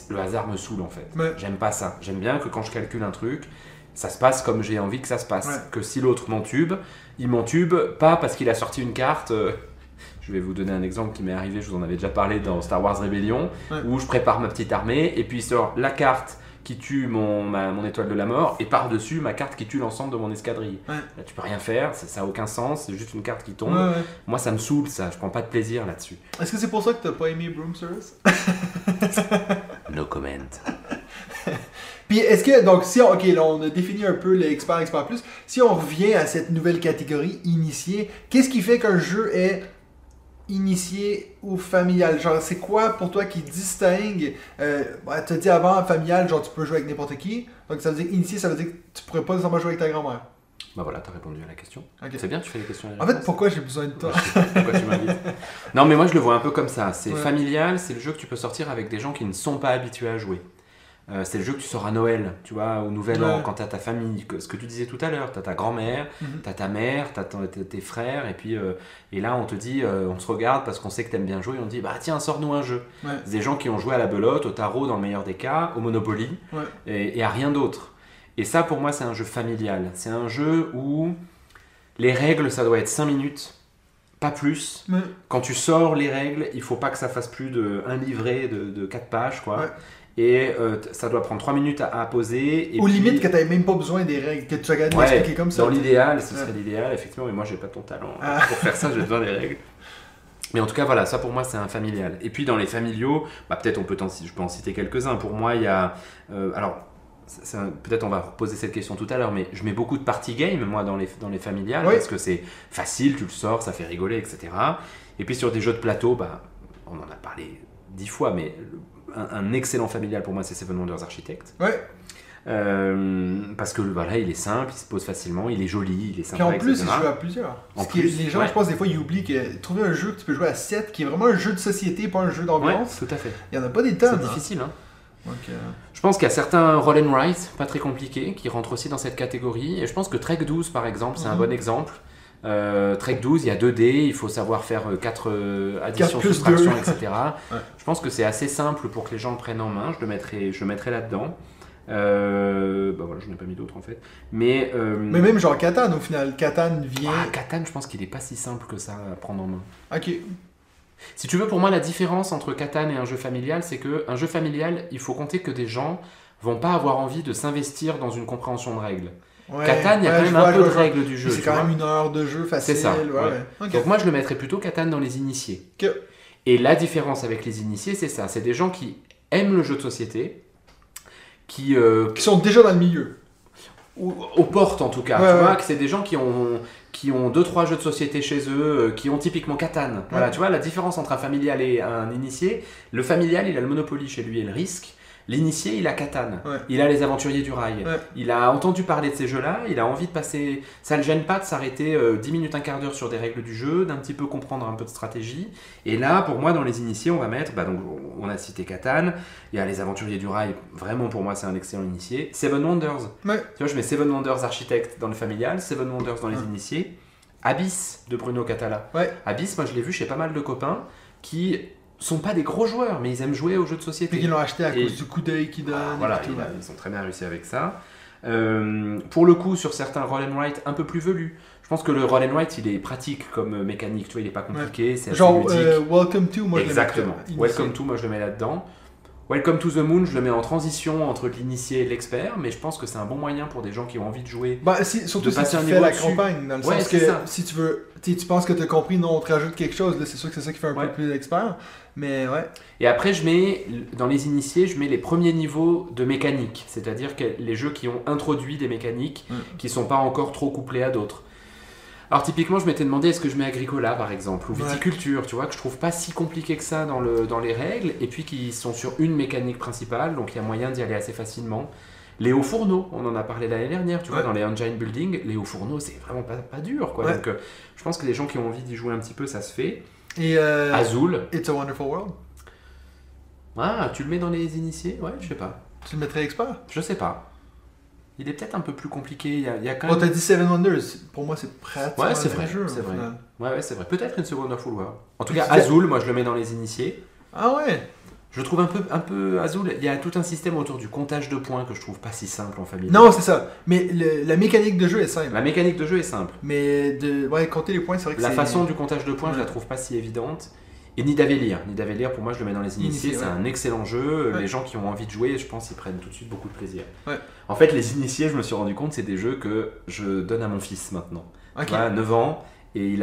le hasard me saoule en fait. Ouais. J'aime pas ça. J'aime bien que quand je calcule un truc, ça se passe comme j'ai envie que ça se passe. Ouais. Que si l'autre m'entube, il m'entube pas parce qu'il a sorti une carte. Je vais vous donner un exemple qui m'est arrivé, je vous en avais déjà parlé dans Star Wars Rebellion, où je prépare ma petite armée, et puis il sort la carte qui tue mon étoile de la mort, et par-dessus ma carte qui tue l'ensemble de mon escadrille. Ouais. Là, tu peux rien faire, ça a aucun sens, c'est juste une carte qui tombe. Ouais. Moi, ça me saoule, ça, je prends pas de plaisir là-dessus. Est-ce que c'est pour ça que t'as pas aimé Broom Service? No comment. Puis est-ce que, donc si on, ok, là on a défini un peu l'expert, expert plus, si on revient à cette nouvelle catégorie initié, qu'est-ce qui fait qu'un jeu est initié ou familial? Genre c'est quoi pour toi qui distingue, t'as dit avant familial, genre tu peux jouer avec n'importe qui, donc ça veut dire initié, ça veut dire que tu pourrais pas nécessairement jouer avec ta grand-mère. Bah voilà, t'as répondu à la question. Ok. C'est bien, tu fais les questions. En fait, pourquoi j'ai besoin de toi? Je sais pas pourquoi tu m'invites. Non, mais moi je le vois un peu comme ça. C'est Ouais. familial, c'est le jeu que tu peux sortir avec des gens qui ne sont pas habitués à jouer. C'est le jeu que tu sors à Noël, tu vois, au Nouvel An, Ouais. quand t'as ta famille, ce que tu disais tout à l'heure, t'as ta grand-mère, t'as ta mère, t'as tes frères, et puis et là on te dit, on se regarde parce qu'on sait que t'aimes bien jouer, et on te dit, bah tiens, sors-nous un jeu. Ouais. C'est des gens qui ont joué à la belote, au tarot dans le meilleur des cas, au Monopoly, Ouais. et à rien d'autre. Et ça pour moi c'est un jeu familial, c'est un jeu où les règles ça doit être 5 minutes, pas plus. Ouais. Quand tu sors les règles, il faut pas que ça fasse plus d'un livret de 4 pages, quoi. Ouais. Et ça doit prendre 3 minutes à poser. Et Ou puis- limite que t'avais même pas besoin des règles, que tu regardes Ouais, l'expliquer comme ça. dans l'idéal, ce Ouais. serait l'idéal, effectivement, mais moi j'ai pas ton talent Ah. pour faire ça, j'ai besoin des règles. Mais en tout cas, voilà, ça pour moi c'est un familial. Et puis dans les familiaux, bah, peut-être je peux en citer quelques-uns. Pour moi, il y a. Alors, peut-être on va reposer cette question tout à l'heure, mais je mets beaucoup de party game, moi, dans les familiales, Oui. parce que c'est facile, tu le sors, ça fait rigoler, etc. Et puis sur des jeux de plateau, bah, on en a parlé 10 fois, mais un excellent familial pour moi, c'est Seven Wonders Architect. Ouais. Parce que voilà, il est simple, il se pose facilement, il est joli, il est Puis sympa, en plus, etc. il joue à plusieurs. En Ce qui est- plus, les gens, ouais. je pense, des fois, ils oublient que trouver un jeu que tu peux jouer à 7, qui est vraiment un jeu de société, pas un jeu Ouais, d'ambiance, tout à fait. il n'y en a pas des C'est tonnes. hein. difficile, hein. Donc, Je pense qu'il y a certains roll and write, pas très compliqués, qui rentrent aussi dans cette catégorie. Et je pense que Trek 12, par exemple, c'est un bon exemple. Trek 12, il y a 2 dés, il faut savoir faire 4 additions, 4 plus soustractions, 2. etc. Ouais. Je pense que c'est assez simple pour que les gens le prennent en main. Je le mettrai là-dedans. Bah voilà, je n'ai pas mis d'autres en fait. Mais Mais même genre Catan, au final, Catan vient... Catan, je pense qu'il est pas si simple que ça à prendre en main. Ok. Si tu veux, pour moi, la différence entre Catan et un jeu familial, c'est qu'un jeu familial, il faut compter que des gens vont pas avoir envie de s'investir dans une compréhension de règles. Ouais, Catan, il y a quand même un peu de règles du jeu. C'est quand même 1 heure de jeu facile. C'est ça. Ouais. Okay. Donc moi, je le mettrais plutôt Catan dans les initiés. Okay. Et la différence avec les initiés, c'est ça. C'est des gens qui aiment le jeu de société, qui sont déjà dans le milieu. Ou aux portes en tout cas. Tu vois, que c'est des gens qui ont 2-3 jeux de société chez eux, qui ont typiquement Catan. Voilà, tu vois, la différence entre un familial et un initié. Le familial, il a le Monopoly chez lui et le risque. L'initié, il a Catan, il a les Aventuriers du Rail, il a entendu parler de ces jeux-là, il a envie de passer... Ça ne le gêne pas de s'arrêter 10 minutes, un quart d'heure sur des règles du jeu, d'un petit peu comprendre un peu de stratégie. Et là, pour moi, dans les initiés, on va mettre... donc, on a cité Catan, il y a les Aventuriers du Rail, vraiment pour moi, c'est un excellent initié. Seven Wonders, tu vois, je mets Seven Wonders Architect dans le familial, Seven Wonders dans les initiés. Abyss de Bruno Catala. Abyss, moi je l'ai vu chez pas mal de copains qui... sont pas des gros joueurs, mais ils aiment jouer aux jeux de société. Et qu'ils l'ont acheté à cause du coup d'œil qu'ils donnent. Voilà, ils ont très bien réussi avec ça. Pour le coup, sur certains roll and write un peu plus velus, je pense que le roll and write, il est pratique comme mécanique, tu vois, il est pas compliqué, c'est assez ludique. Welcome to, moi exactement. je le mets. Welcome to, moi je le mets là-dedans. Welcome to the Moon, je le mets en transition entre l'initié et l'expert, mais je pense que c'est un bon moyen pour des gens qui ont envie de jouer. Surtout si tu fais la campagne, dans le sens que si tu veux, tu penses que tu as compris, non, on te rajoute quelque chose, là, c'est sûr que c'est ça qui fait un peu plus d'expert, mais ouais. Et après, je mets, dans les initiés, je mets les premiers niveaux de mécanique, c'est-à-dire que les jeux qui ont introduit des mécaniques qui sont pas encore trop couplées à d'autres. Alors typiquement, je m'étais demandé est-ce que je mets Agricola par exemple, ou Viticulture, tu vois, que je trouve pas si compliqué que ça dans les règles, et puis qui sont sur une mécanique principale, donc il y a moyen d'y aller assez facilement. Les hauts fourneaux, on en a parlé l'année dernière, tu vois, dans les engine building, les hauts fourneaux, c'est vraiment pas dur, quoi. Donc je pense que les gens qui ont envie d'y jouer un petit peu, ça se fait. Et Azul. It's a Wonderful World. Ah, tu le mets dans les initiés? Ouais, je sais pas. Tu le mettrais expert? Je sais pas. Il est peut-être un peu plus compliqué. Il y a quand même... t'as dit Seven Wonders. Pour moi, c'est pratiquement c'est vrai, jeu. C'est vrai. Ouais, c'est vrai. Peut-être une It's a Wonderful World. En tout cas, Azul, moi, je le mets dans les initiés. Ah ouais. Je trouve un peu Azul. Il y a tout un système autour du comptage de points que je trouve pas si simple en famille. Non, c'est ça. Mais la mécanique de jeu est simple. La mécanique de jeu est simple. Mais compter les points, c'est vrai que la façon du comptage de points, je la trouve pas si évidente. Et Nidavellir, pour moi, je le mets dans les initiés. C'est un excellent jeu. Les gens qui ont envie de jouer, je pense, ils prennent tout de suite beaucoup de plaisir. En fait, les initiés, je me suis rendu compte, c'est des jeux que je donne à mon fils maintenant. Voilà, 9 ans. Et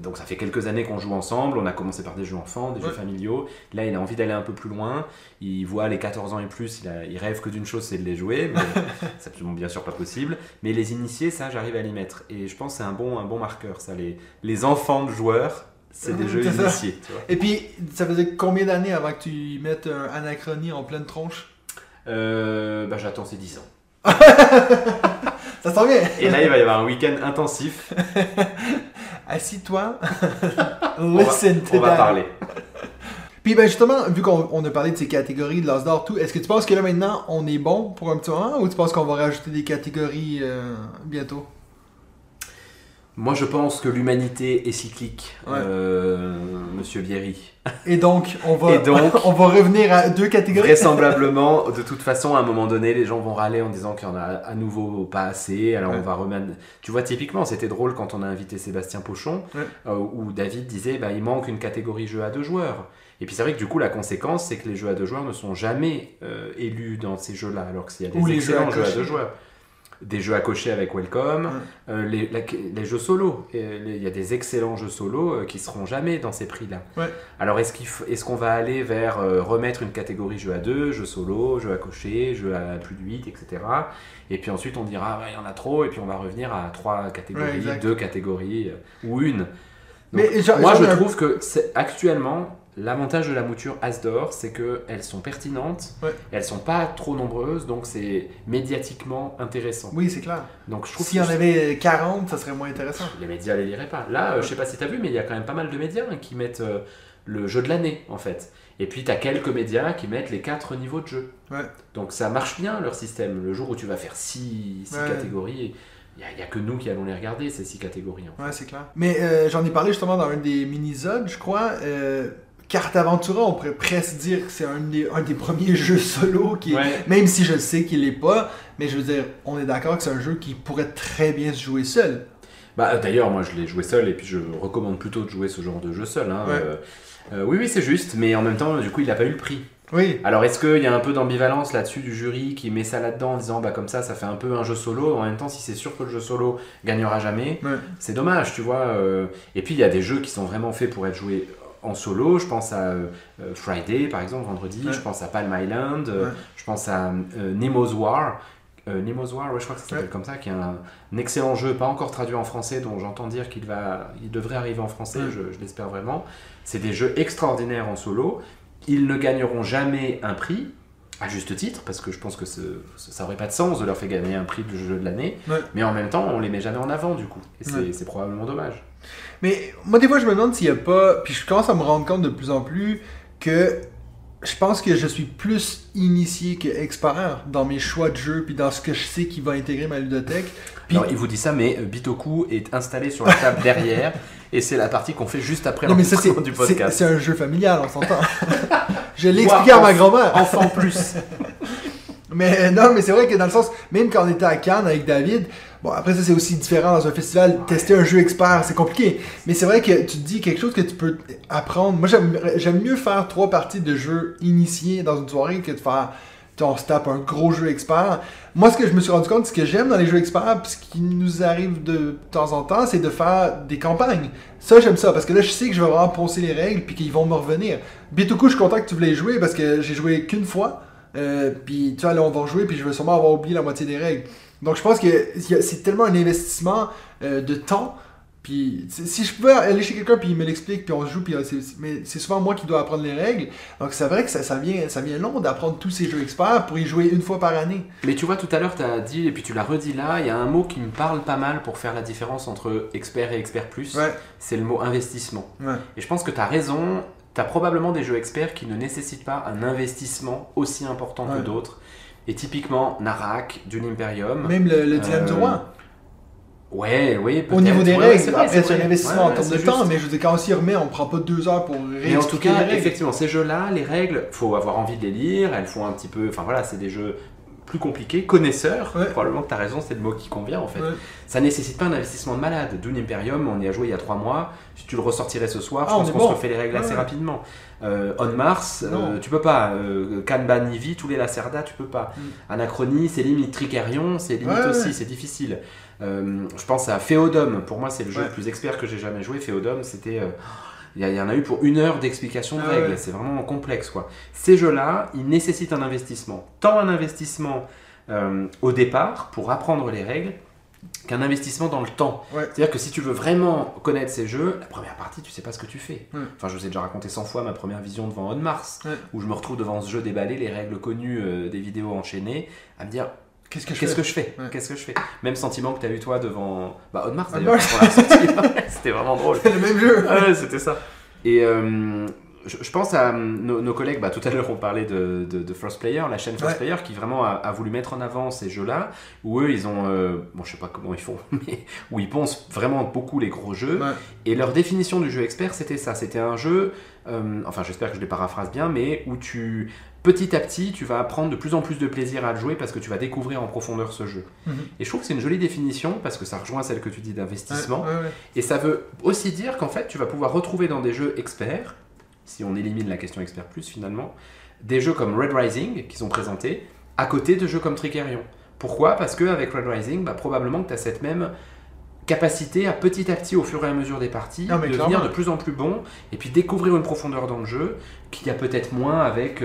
donc ça fait quelques années qu'on joue ensemble, on a commencé par des jeux enfants, des jeux familiaux, là il a envie d'aller un peu plus loin, il voit les 14 ans et plus, il rêve que d'une chose, c'est de les jouer, mais c'est absolument bien sûr pas possible, mais les initiés, ça j'arrive à l'y mettre, et je pense que c'est un bon marqueur, ça, les enfants de joueurs, c'est des jeux initiés. Tu vois. Et puis, ça faisait combien d'années avant que tu mettes un Anachronie en pleine tronche? J'attends ces 10 ans. Ça sent bien. Et là il va y avoir un week-end intensif. Assis-toi. On va parler. Puis justement, vu qu'on a parlé de ces catégories de l'As d'or, tout, est-ce que tu penses que là maintenant on est bon pour un petit moment ou tu penses qu'on va rajouter des catégories bientôt? Moi je pense que l'humanité est cyclique, Monsieur Bierry. Et donc, on va revenir à 2 catégories. Vraisemblablement, de toute façon, à un moment donné, les gens vont râler en disant qu'il y en a à nouveau pas assez. Alors on va remettre... Tu vois, typiquement, c'était drôle quand on a invité Sébastien Pochon, où David disait il manque une catégorie jeu à 2 joueurs. Et puis c'est vrai que du coup, la conséquence, c'est que les jeux à 2 joueurs ne sont jamais élus dans ces jeux-là, alors qu'il y a des excellents jeux à 2 joueurs. Des jeux à cocher avec Welcome, les jeux solo. Il y a des excellents jeux solo qui seront jamais dans ces prix-là. Alors est-ce qu'on va aller vers remettre une catégorie jeux à 2, jeux solo, jeux à cocher, jeux à plus de 8, etc. Et puis ensuite on dira il y en a trop, et puis on va revenir à 3 catégories, 2 catégories, ou une. Donc, moi je trouve que actuellement... L'avantage de la mouture As d'or, c'est qu'elles sont pertinentes, elles sont pas trop nombreuses, donc c'est médiatiquement intéressant. Oui, c'est clair. Donc je trouve s'il y en avait 40, ça serait moins intéressant. Les médias les liraient pas. Là, je sais pas si tu as vu, mais il y a quand même pas mal de médias qui mettent le jeu de l'année, en fait. Et puis tu as quelques médias qui mettent les 4 niveaux de jeu. Donc ça marche bien, leur système. Le jour où tu vas faire 6 catégories... Il n'y a que nous qui allons les regarder, ces 6 catégories. En fait. Ouais, c'est clair. Mais j'en ai parlé justement dans un des mini-zodes, je crois. Carte Aventura, on pourrait presque dire que c'est un des premiers jeux solo, même si je sais qu'il l'est pas, mais je veux dire, on est d'accord que c'est un jeu qui pourrait très bien se jouer seul. D'ailleurs, moi je l'ai joué seul et puis je recommande plutôt de jouer ce genre de jeu seul. Oui, c'est juste, mais en même temps, du coup, il n'a pas eu le prix. Oui. Alors, est-ce qu'il y a un peu d'ambivalence là-dessus du jury qui met ça là-dedans en disant bah comme ça fait un peu un jeu solo. En même temps, si c'est sûr que le jeu solo gagnera jamais, c'est dommage, tu vois. Et puis, il y a des jeux qui sont vraiment faits pour être joués en solo. Je pense à Friday, par exemple, vendredi. Je pense à Palm Island. Je pense à Nemo's War. Nemo's War, je crois que ça s'appelle comme ça, qui est un excellent jeu, pas encore traduit en français, dont j'entends dire qu'il devrait arriver en français, je l'espère vraiment. C'est des jeux extraordinaires en solo. Ils ne gagneront jamais un prix, à juste titre, parce que je pense que ça n'aurait pas de sens de leur faire gagner un prix du jeu de l'année, mais en même temps, on les met jamais en avant du coup, et c'est probablement dommage. Mais moi, des fois, je me demande s'il n'y a pas, puis je commence à me rendre compte de plus en plus que je pense que je suis plus initié que expert dans mes choix de jeu, puis dans ce que je sais qui va intégrer ma ludothèque. Puis... Alors, il vous dit ça, mais Bitoku est installé sur la table derrière, et c'est la partie qu'on fait juste après l'enregistrement du podcast. C'est un jeu familial, on s'entend. Je l'ai expliqué à ma grand-mère. Enfant plus. Mais non, mais c'est vrai que dans le sens, même quand on était à Cannes avec David, bon, après ça c'est aussi différent dans un festival, tester un jeu expert, c'est compliqué. Mais c'est vrai que tu te dis quelque chose que tu peux apprendre. Moi, j'aime mieux faire 3 parties de jeux initiés dans une soirée que de faire, on se tape un gros jeu expert. Moi, ce que je me suis rendu compte, ce que j'aime dans les jeux experts, puis ce qui nous arrive de temps en temps, c'est de faire des campagnes. Ça, j'aime ça, parce que là, je sais que je vais vraiment poncer les règles, puis qu'ils vont me revenir. Bitoku, je suis content que tu voulais jouer, parce que j'ai joué qu'une fois. Puis tu vois, là on va rejouer, puis je vais sûrement avoir oublié la moitié des règles. Donc je pense que c'est tellement un investissement de temps. Puis si je pouvais aller chez quelqu'un, puis il me l'explique, puis on se joue, puis mais c'est souvent moi qui dois apprendre les règles. Donc c'est vrai que ça vient long d'apprendre tous ces jeux experts pour y jouer une fois par année. Mais tu vois, tout à l'heure tu as dit, et puis tu l'as redit là, il y a un mot qui me parle pas mal pour faire la différence entre expert et expert plus. C'est le mot investissement. Et je pense que tu as raison. T'as probablement des jeux experts qui ne nécessitent pas un investissement aussi important que d'autres. Et typiquement, Narak, Dune Imperium. Même le Dilemme du Roi. Ouais, peut-être. Au niveau des règles, après c'est un investissement en termes de temps, mais je veux dire, quand on s'y remet, on prend pas 2 heures pour réexpliquer. Mais en tout cas, effectivement, ces jeux-là, les règles, faut avoir envie de les lire, elles font un petit peu... Enfin voilà, c'est des jeux plus compliqués, connaisseurs, probablement que tu as raison, c'est le mot qui convient en fait. Ça nécessite pas un investissement de malade. Dune Imperium, on y a joué il y a 3 mois, si tu le ressortirais ce soir, je pense qu'on se refait les règles assez rapidement. On Mars, tu peux pas. Kanban Nivi, tous les Lacerda, tu peux pas. Anachronie, c'est limite. Tricarion, c'est limite aussi, c'est difficile. Je pense à Féodome, pour moi c'est le jeu le plus expert que j'ai jamais joué. Féodome, c'était... Il y en a eu pour 1 heure d'explication de règles, c'est vraiment complexe quoi. Ces jeux-là, ils nécessitent un investissement. Tant un investissement au départ pour apprendre les règles qu'un investissement dans le temps. C'est-à-dire que si tu veux vraiment connaître ces jeux, la première partie, tu sais pas ce que tu fais. Enfin, je vous ai déjà raconté 100 fois ma première vision devant On Mars, où je me retrouve devant ce jeu déballé, les règles connues des vidéos enchaînées, à me dire... Qu'est-ce que je fais Même sentiment que tu as eu toi devant On Mars d'ailleurs, quand on l'a sorti. C'était vraiment drôle. C'est le même jeu. C'était ça. Et je pense à nos collègues, tout à l'heure on parlait de First Player, la chaîne First Player qui vraiment a voulu mettre en avant ces jeux-là, où eux ils ont, je sais pas comment ils font, mais où ils pensent vraiment beaucoup les gros jeux, et leur définition du jeu expert c'était ça, c'était un jeu, enfin j'espère que je les paraphrase bien, mais où petit à petit, tu vas prendre de plus en plus de plaisir à le jouer parce que tu vas découvrir en profondeur ce jeu. Et je trouve que c'est une jolie définition parce que ça rejoint celle que tu dis d'investissement. Et ça veut aussi dire qu'en fait, tu vas pouvoir retrouver dans des jeux experts, si on élimine la question expert plus finalement, des jeux comme Red Rising qui sont présentés à côté de jeux comme Tricarion. Pourquoi ? Parce qu'avec Red Rising, probablement que tu as cette même capacité à petit au fur et à mesure des parties, devenir de plus en plus bon et puis découvrir une profondeur dans le jeu qu'il y a peut-être moins avec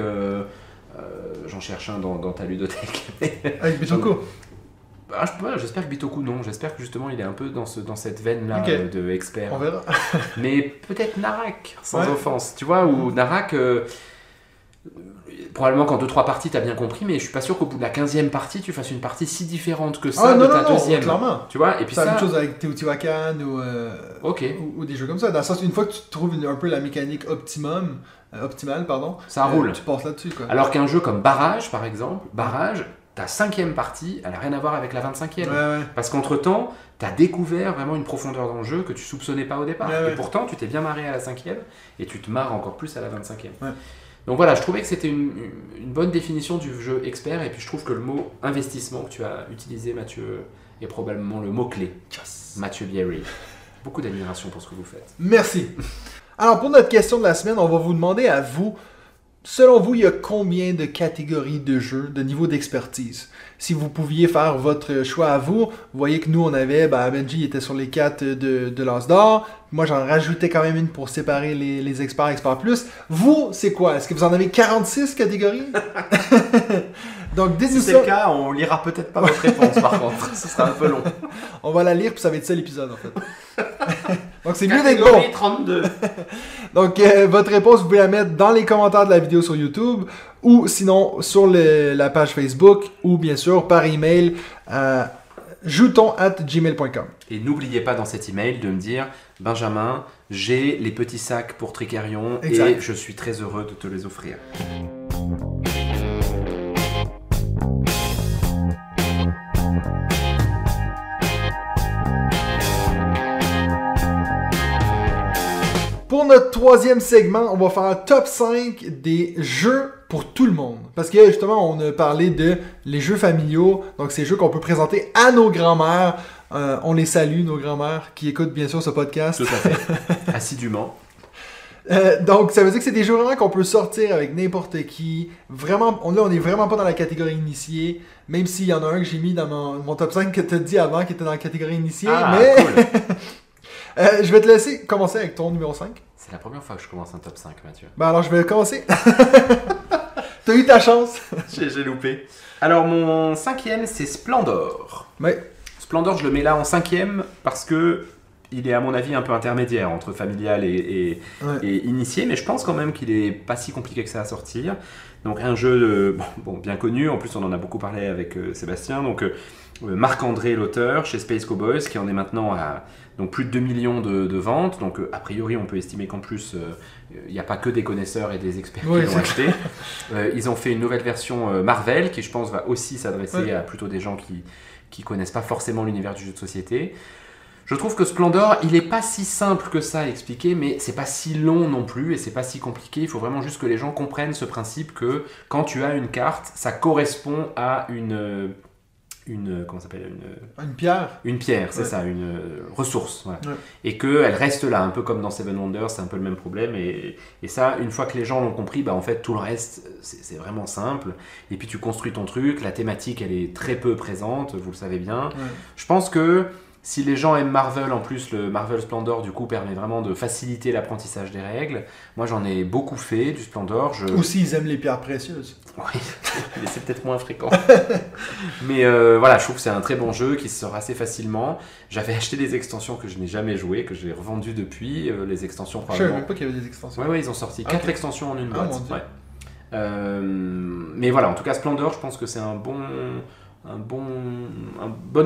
j'en cherche un dans ta ludothèque avec Bitoku. J'espère que Bitoku non, j'espère que justement il est un peu dans cette veine là de expert. On verra. Mais peut-être Narak sans offense, tu vois, ou Narak probablement qu'en 2-3 parties t'as bien compris, mais je suis pas sûr qu'au bout de la 15e partie tu fasses une partie si différente que ça ta deuxième. Clairement. Tu vois, et puis c'est la même chose avec Teotihuacan ou des jeux comme ça. Dans le sens, une fois que tu trouves un peu la mécanique optimale, ça roule. Tu passes là-dessus quoi. Alors qu'un jeu comme Barrage par exemple, ta 5e partie, elle a rien à voir avec la 25e. Parce qu'entre-temps, t'as découvert vraiment une profondeur dans le jeu que tu soupçonnais pas au départ. Et pourtant, tu t'es bien marré à la 5e et tu te marres encore plus à la 25e. Donc voilà, je trouvais que c'était une bonne définition du jeu expert, et puis je trouve que le mot investissement que tu as utilisé, Mathieu, est probablement le mot-clé. Mathieu Bierry. Beaucoup d'admiration pour ce que vous faites. Merci. Alors, pour notre question de la semaine, on va vous demander à vous, selon vous, il y a combien de catégories de jeux, de niveau d'expertise? Si vous pouviez faire votre choix à vous, vous voyez que nous, on avait, Benji était sur les 4 de l'As d'or. Moi, j'en rajoutais quand même une pour séparer les experts, experts plus. Vous, c'est quoi? Est-ce que vous en avez 46 catégories? Donc, dites-nous Si c'est ça. le cas, on lira peut-être pas votre réponse par contre. Ce sera un peu long. On va la lire, puis ça va être ça l'épisode, en fait. Donc, c'est mieux d'être bon. Catégorie 32. Donc, votre réponse, vous pouvez la mettre dans les commentaires de la vidéo sur YouTube ou sinon sur la page Facebook ou bien sûr par email à jouton@gmail.com. Et n'oubliez pas dans cet email de me dire Benjamin, j'ai les petits sacs pour Tricarion Exact. et je suis très heureux de te les offrir. Pour notre troisième segment, on va faire un top 5 des jeux pour tout le monde. Parce que justement, on a parlé de les jeux familiaux, donc ces jeux qu'on peut présenter à nos grands-mères. On les salue, nos grands-mères, qui écoutent bien sûr ce podcast. Tout à fait. Assidûment. Donc, ça veut dire que c'est des jeux vraiment qu'on peut sortir avec n'importe qui. Vraiment, on est vraiment pas dans la catégorie initiée. Même s'il y en a un que j'ai mis dans mon top 5 que tu as dit avant qui était dans la catégorie initiée. Ah, mais cool. je vais te laisser commencer avec ton numéro 5. C'est la première fois que je commence un top 5, Mathieu. Ben alors, je vais commencer. T'as eu ta chance. J'ai loupé. Alors, mon cinquième, c'est Splendor. Mais, Splendor, je le mets là en cinquième parce que il est à mon avis un peu intermédiaire entre familial et initié, mais je pense quand même qu'il est pas si compliqué que ça à sortir. Donc un jeu bien connu, en plus on en a beaucoup parlé avec Sébastien, donc Marc-André l'auteur chez Space Cowboys qui en est maintenant à donc plus de 2 millions de ventes, donc a priori on peut estimer qu'en plus il n'y a pas que des connaisseurs et des experts qui l'ont acheté. Ils ont fait une nouvelle version Marvel qui je pense va aussi s'adresser à plutôt des gens qui connaissent pas forcément l'univers du jeu de société. Je trouve que Splendor, il est pas si simple que ça à expliquer, mais c'est pas si long non plus et c'est pas si compliqué. Il faut vraiment juste que les gens comprennent ce principe que quand tu as une carte, ça correspond à une comment ça s'appelle une pierre. Une pierre, c'est ça, une ressource. Voilà. Ouais. Et qu'elle reste là, un peu comme dans Seven Wonders, c'est un peu le même problème. Et ça, une fois que les gens l'ont compris, en fait, tout le reste, c'est vraiment simple. Et puis tu construis ton truc, la thématique, elle est très peu présente, vous le savez bien. Ouais. Je pense que si les gens aiment Marvel, en plus, le Marvel Splendor, du coup, permet vraiment de faciliter l'apprentissage des règles. Moi, j'en ai beaucoup fait, du Splendor. Ou s'ils aiment les pierres précieuses. Oui, mais c'est peut-être moins fréquent. Mais voilà, je trouve que c'est un très bon jeu qui se sort assez facilement. J'avais acheté des extensions que je n'ai jamais jouées, que j'ai revendues depuis. Les extensions, probablement. Je savais même pas qu'il y avait des extensions. Oui, ils ont sorti 4 extensions en une boîte. Mon Dieu. Ouais. Mais voilà, en tout cas, Splendor, je pense que c'est un bon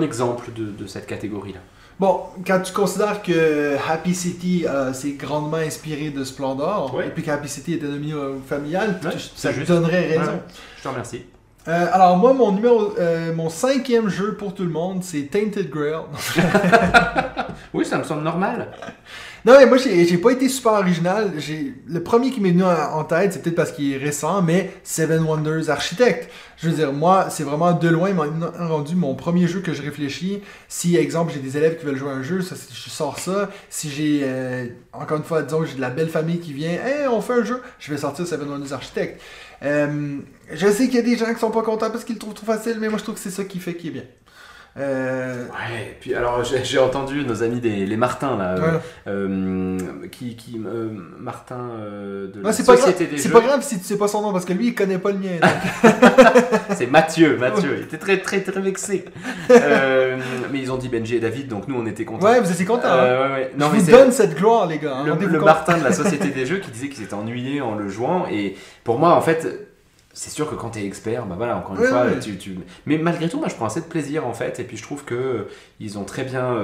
exemple de cette catégorie-là. Bon, quand tu considères que Happy City s'est grandement inspiré de Splendor, et puis que Happy City était dominé familial, ça te donnerait raison. Ouais. Je te remercie. Alors moi, mon cinquième jeu pour tout le monde, c'est Tainted Grail. Oui, ça me semble normal. Non, mais moi, j'ai pas été super original. Le premier qui m'est venu en tête, c'est peut-être parce qu'il est récent, mais Seven Wonders Architect. Je veux dire, moi, c'est vraiment de loin rendu mon premier jeu que je réfléchis. Si, exemple, j'ai des élèves qui veulent jouer à un jeu, je sors ça. Si j'ai, encore une fois, disons que j'ai de la belle famille qui vient, hey, on fait un jeu, je vais sortir Seven Wonders Architect. Je sais qu'il y a des gens qui sont pas contents parce qu'ils le trouvent trop facile, mais moi, je trouve que c'est ça qui fait qu'il est bien. Ouais, puis alors j'ai entendu nos amis les Martins là, Martin de la Société des Jeux. C'est pas grave si tu sais pas son nom parce que lui il connaît pas le mien. C'est Mathieu, il était très très très vexé. Mais ils ont dit Benji et David, donc nous on était contents. Ouais, vous étiez contents. Ouais. Non, je vous donne cette gloire les gars. Le Martin de la Société des Jeux qui disait qu'il s'était ennuyé en le jouant et pour moi en fait. C'est sûr que quand t'es expert, voilà, encore une fois, mais malgré tout, moi, je prends assez de plaisir en fait, et puis je trouve que ils ont très bien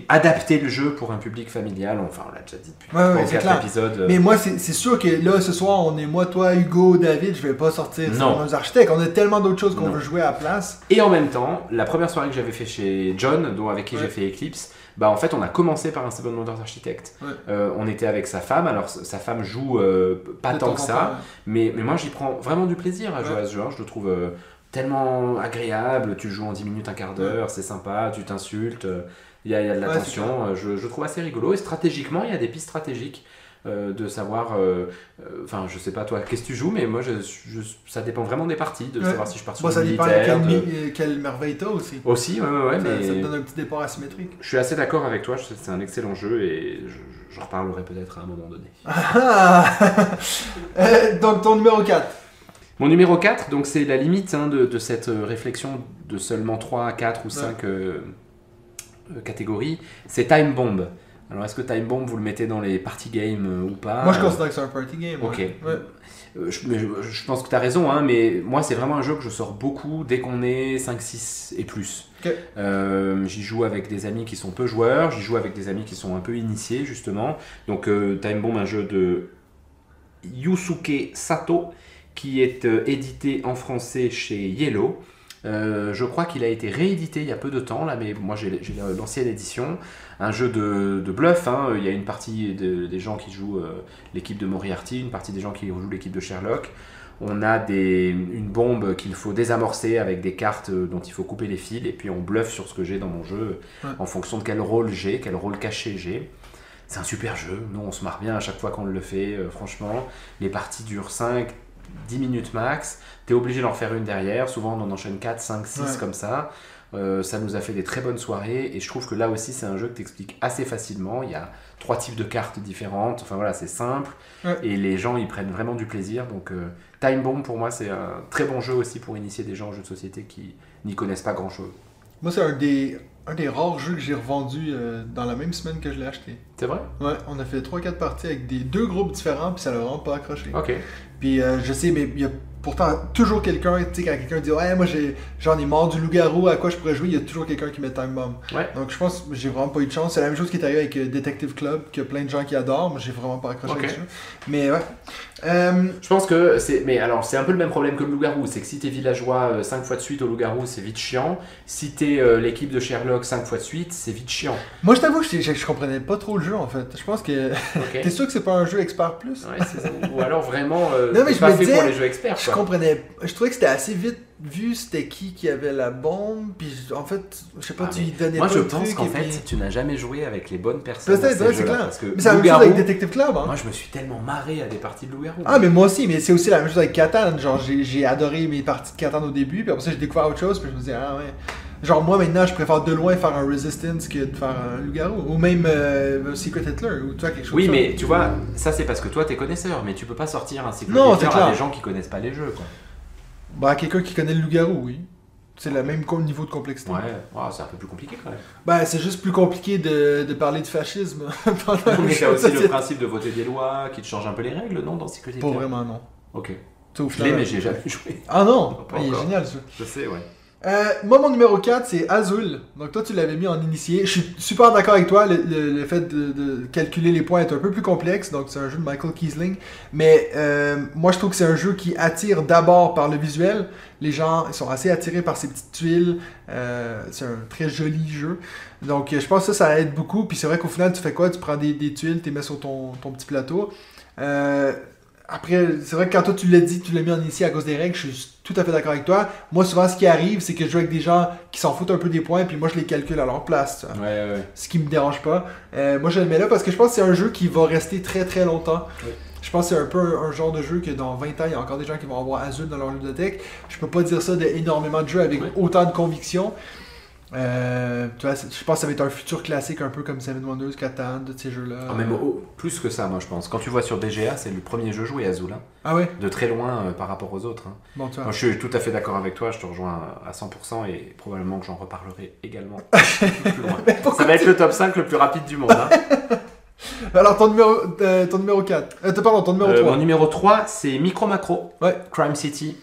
adapté le jeu pour un public familial. Enfin, on l'a déjà dit depuis 4 épisodes. Mais moi, c'est sûr que là, ce soir, on est moi, toi, Hugo, David, je vais pas sortir nos architectes. On a tellement d'autres choses qu'on veut jouer à la place. Et en même temps, la première soirée que j'avais fait chez John, avec qui j'ai fait Eclipse. En fait, on a commencé par un Seven Wonders Architect. On était avec sa femme, alors sa femme joue pas tant que ça, mais moi j'y prends vraiment du plaisir à jouer à ce jeu. Je le trouve tellement agréable, tu joues en 10 minutes, un quart d'heure, c'est sympa, tu t'insultes. Il y a de la Ouais, tension, je trouve assez rigolo. Et stratégiquement, il y a des pistes stratégiques de savoir. Enfin, je sais pas toi, qu'est-ce que tu joues, mais moi, ça dépend vraiment des parties, de savoir si je pars sur ça une dépend militaire. quelle merveille t'as aussi. Aussi, mais. Ça te donne un petit départ asymétrique. Je suis assez d'accord avec toi, c'est un excellent jeu et j'en reparlerai peut-être à un moment donné. Donc ton numéro 4. Mon numéro 4, donc c'est la limite de cette réflexion de seulement 3, 4 ou 5 catégories, c'est Time Bomb. Alors est-ce que Time Bomb vous le mettez dans les party games ou pas? Moi je considère que c'est un party game. Ok. Ouais. Je pense que tu as raison, mais moi c'est vraiment un jeu que je sors beaucoup dès qu'on est 5, 6 et plus. Okay. J'y joue avec des amis qui sont peu joueurs, j'y joue avec des amis qui sont un peu initiés justement. Donc Time Bomb, un jeu de Yusuke Sato qui est édité en français chez Yellow. Je crois qu'il a été réédité il y a peu de temps, là, mais moi j'ai l'ancienne édition. Un jeu de bluff, il y a une partie des gens qui jouent l'équipe de Moriarty, une partie des gens qui jouent l'équipe de Sherlock. On a une bombe qu'il faut désamorcer avec des cartes dont il faut couper les fils, et puis on bluffe sur ce que j'ai dans mon jeu en fonction de quel rôle j'ai, quel rôle caché j'ai. C'est un super jeu, nous on se marre bien à chaque fois qu'on le fait, franchement. Les parties durent 5-10 minutes max, t'es obligé d'en faire une derrière, souvent on en enchaîne 4, 5, 6 comme ça. Ça nous a fait des très bonnes soirées et je trouve que là aussi c'est un jeu que t'explique assez facilement. Il y a 3 types de cartes différentes, enfin voilà, c'est simple et les gens ils prennent vraiment du plaisir. Donc Time Bomb pour moi c'est un très bon jeu aussi pour initier des gens aux jeux de société qui n'y connaissent pas grand chose. Moi c'est un des rares jeux que j'ai revendu dans la même semaine que je l'ai acheté. C'est vrai? Ouais, on a fait 3-4 parties avec deux groupes différents puis ça l'a vraiment pas accroché. Ok. Puis je sais, mais il y a pourtant toujours quelqu'un, tu sais, quand quelqu'un dit ouais, moi j'en ai marre du loup-garou, à quoi je pourrais jouer, il y a toujours quelqu'un qui met Time Bomb. Ouais. Donc je pense que j'ai vraiment pas eu de chance. C'est la même chose qui est arrivé avec Detective Club, qu'il y a plein de gens qui adorent. Moi j'ai vraiment pas accroché avec ça. Mais ouais. Je pense que c'est. Mais alors c'est un peu le même problème que le loup-garou, c'est que si t'es villageois 5 fois de suite au loup-garou, c'est vite chiant. Si t'es l'équipe de Sherlock 5 fois de suite, c'est vite chiant. Moi je t'avoue que je comprenais pas trop le jeu en fait. Je pense que. T'es sûr que c'est pas un jeu expert plus? Ouais, c'est ça. Ou alors vraiment. Non, mais c'est pas fait pour les jeux experts. Je comprenais. Je trouvais que c'était assez vite vu c'était qui avait la bombe. Puis en fait, je sais pas, tu lui donnais moi pas je le pense truc. qu'en fait, puis... tu n'as jamais joué avec les bonnes personnes. Peut-être, ouais, c'est clair. Parce que mais c'est la même chose avec Detective Club. Hein. Moi je me suis tellement marré à des parties de loup-garou. Ah, mais moi aussi, mais c'est aussi la même chose avec Catan. Genre, j'ai adoré mes parties de Catan au début. Puis après ça, j'ai découvert autre chose. Puis je me disais, ah ouais. Genre, moi maintenant, je préfère de loin faire un Resistance que de faire un loup-garou. Ou même Secret Hitler. Ou tu vois, quelque chose. Oui, mais tu vois, ça c'est parce que toi t'es connaisseur. Mais tu peux pas sortir un Secret Hitler à des gens qui connaissent pas les jeux, quoi. Bah, quelqu'un qui connaît le loup-garou, oui. C'est le même niveau de complexité. Ouais, c'est un peu plus compliqué quand même. Ben, c'est juste plus compliqué de parler de fascisme. Mais t'as aussi le principe de voter des lois qui te changent un peu les règles, non, dans Secret Hitler? Pas vraiment, non. Ok. Je l'ai, mais j'ai jamais joué. Ah non, il est génial ça. Je sais, ouais. Moi, mon numéro 4, c'est Azul. Donc, toi, tu l'avais mis en initié. Je suis super d'accord avec toi. Le fait de calculer les points est un peu plus complexe. Donc, c'est un jeu de Michael Kiesling. Mais moi, je trouve que c'est un jeu qui attire d'abord par le visuel. Les gens ils sont assez attirés par ces petites tuiles. C'est un très joli jeu. Donc, je pense que ça aide beaucoup. Puis, c'est vrai qu'au final, tu fais quoi? Tu prends des tuiles, tu les mets sur ton petit plateau. Après, c'est vrai que quand toi tu l'as dit, tu l'as mis en initié à cause des règles, je suis tout à fait d'accord avec toi. Moi, souvent, ce qui arrive, c'est que je joue avec des gens qui s'en foutent un peu des points, puis moi, je les calcule à leur place. Tu vois. Ouais. Ce qui me dérange pas. Moi, je le mets là parce que je pense que c'est un jeu qui va rester très très longtemps. Ouais. Je pense que c'est un peu un genre de jeu que dans 20 ans, il y a encore des gens qui vont avoir Azul dans leur ludothèque. Je peux pas dire ça d'énormément de jeux avec autant de conviction. Tu vois, je pense que ça va être un futur classique un peu comme Seven Wonders, Catan, de ces jeux-là. Ah, même plus que ça, moi je pense. Quand tu vois sur BGA, c'est le premier jeu joué Azul. Hein. Ah ouais? De très loin par rapport aux autres. Hein. Bon, tu vois. Moi je suis tout à fait d'accord avec toi, je te rejoins à 100% et probablement que j'en reparlerai également plus loin. Ça va être le top 5 le plus rapide du monde. Hein. Alors ton numéro 4. Pardon, ton numéro 3. Mon numéro 3, c'est Micro Macro. Ouais. Crime City.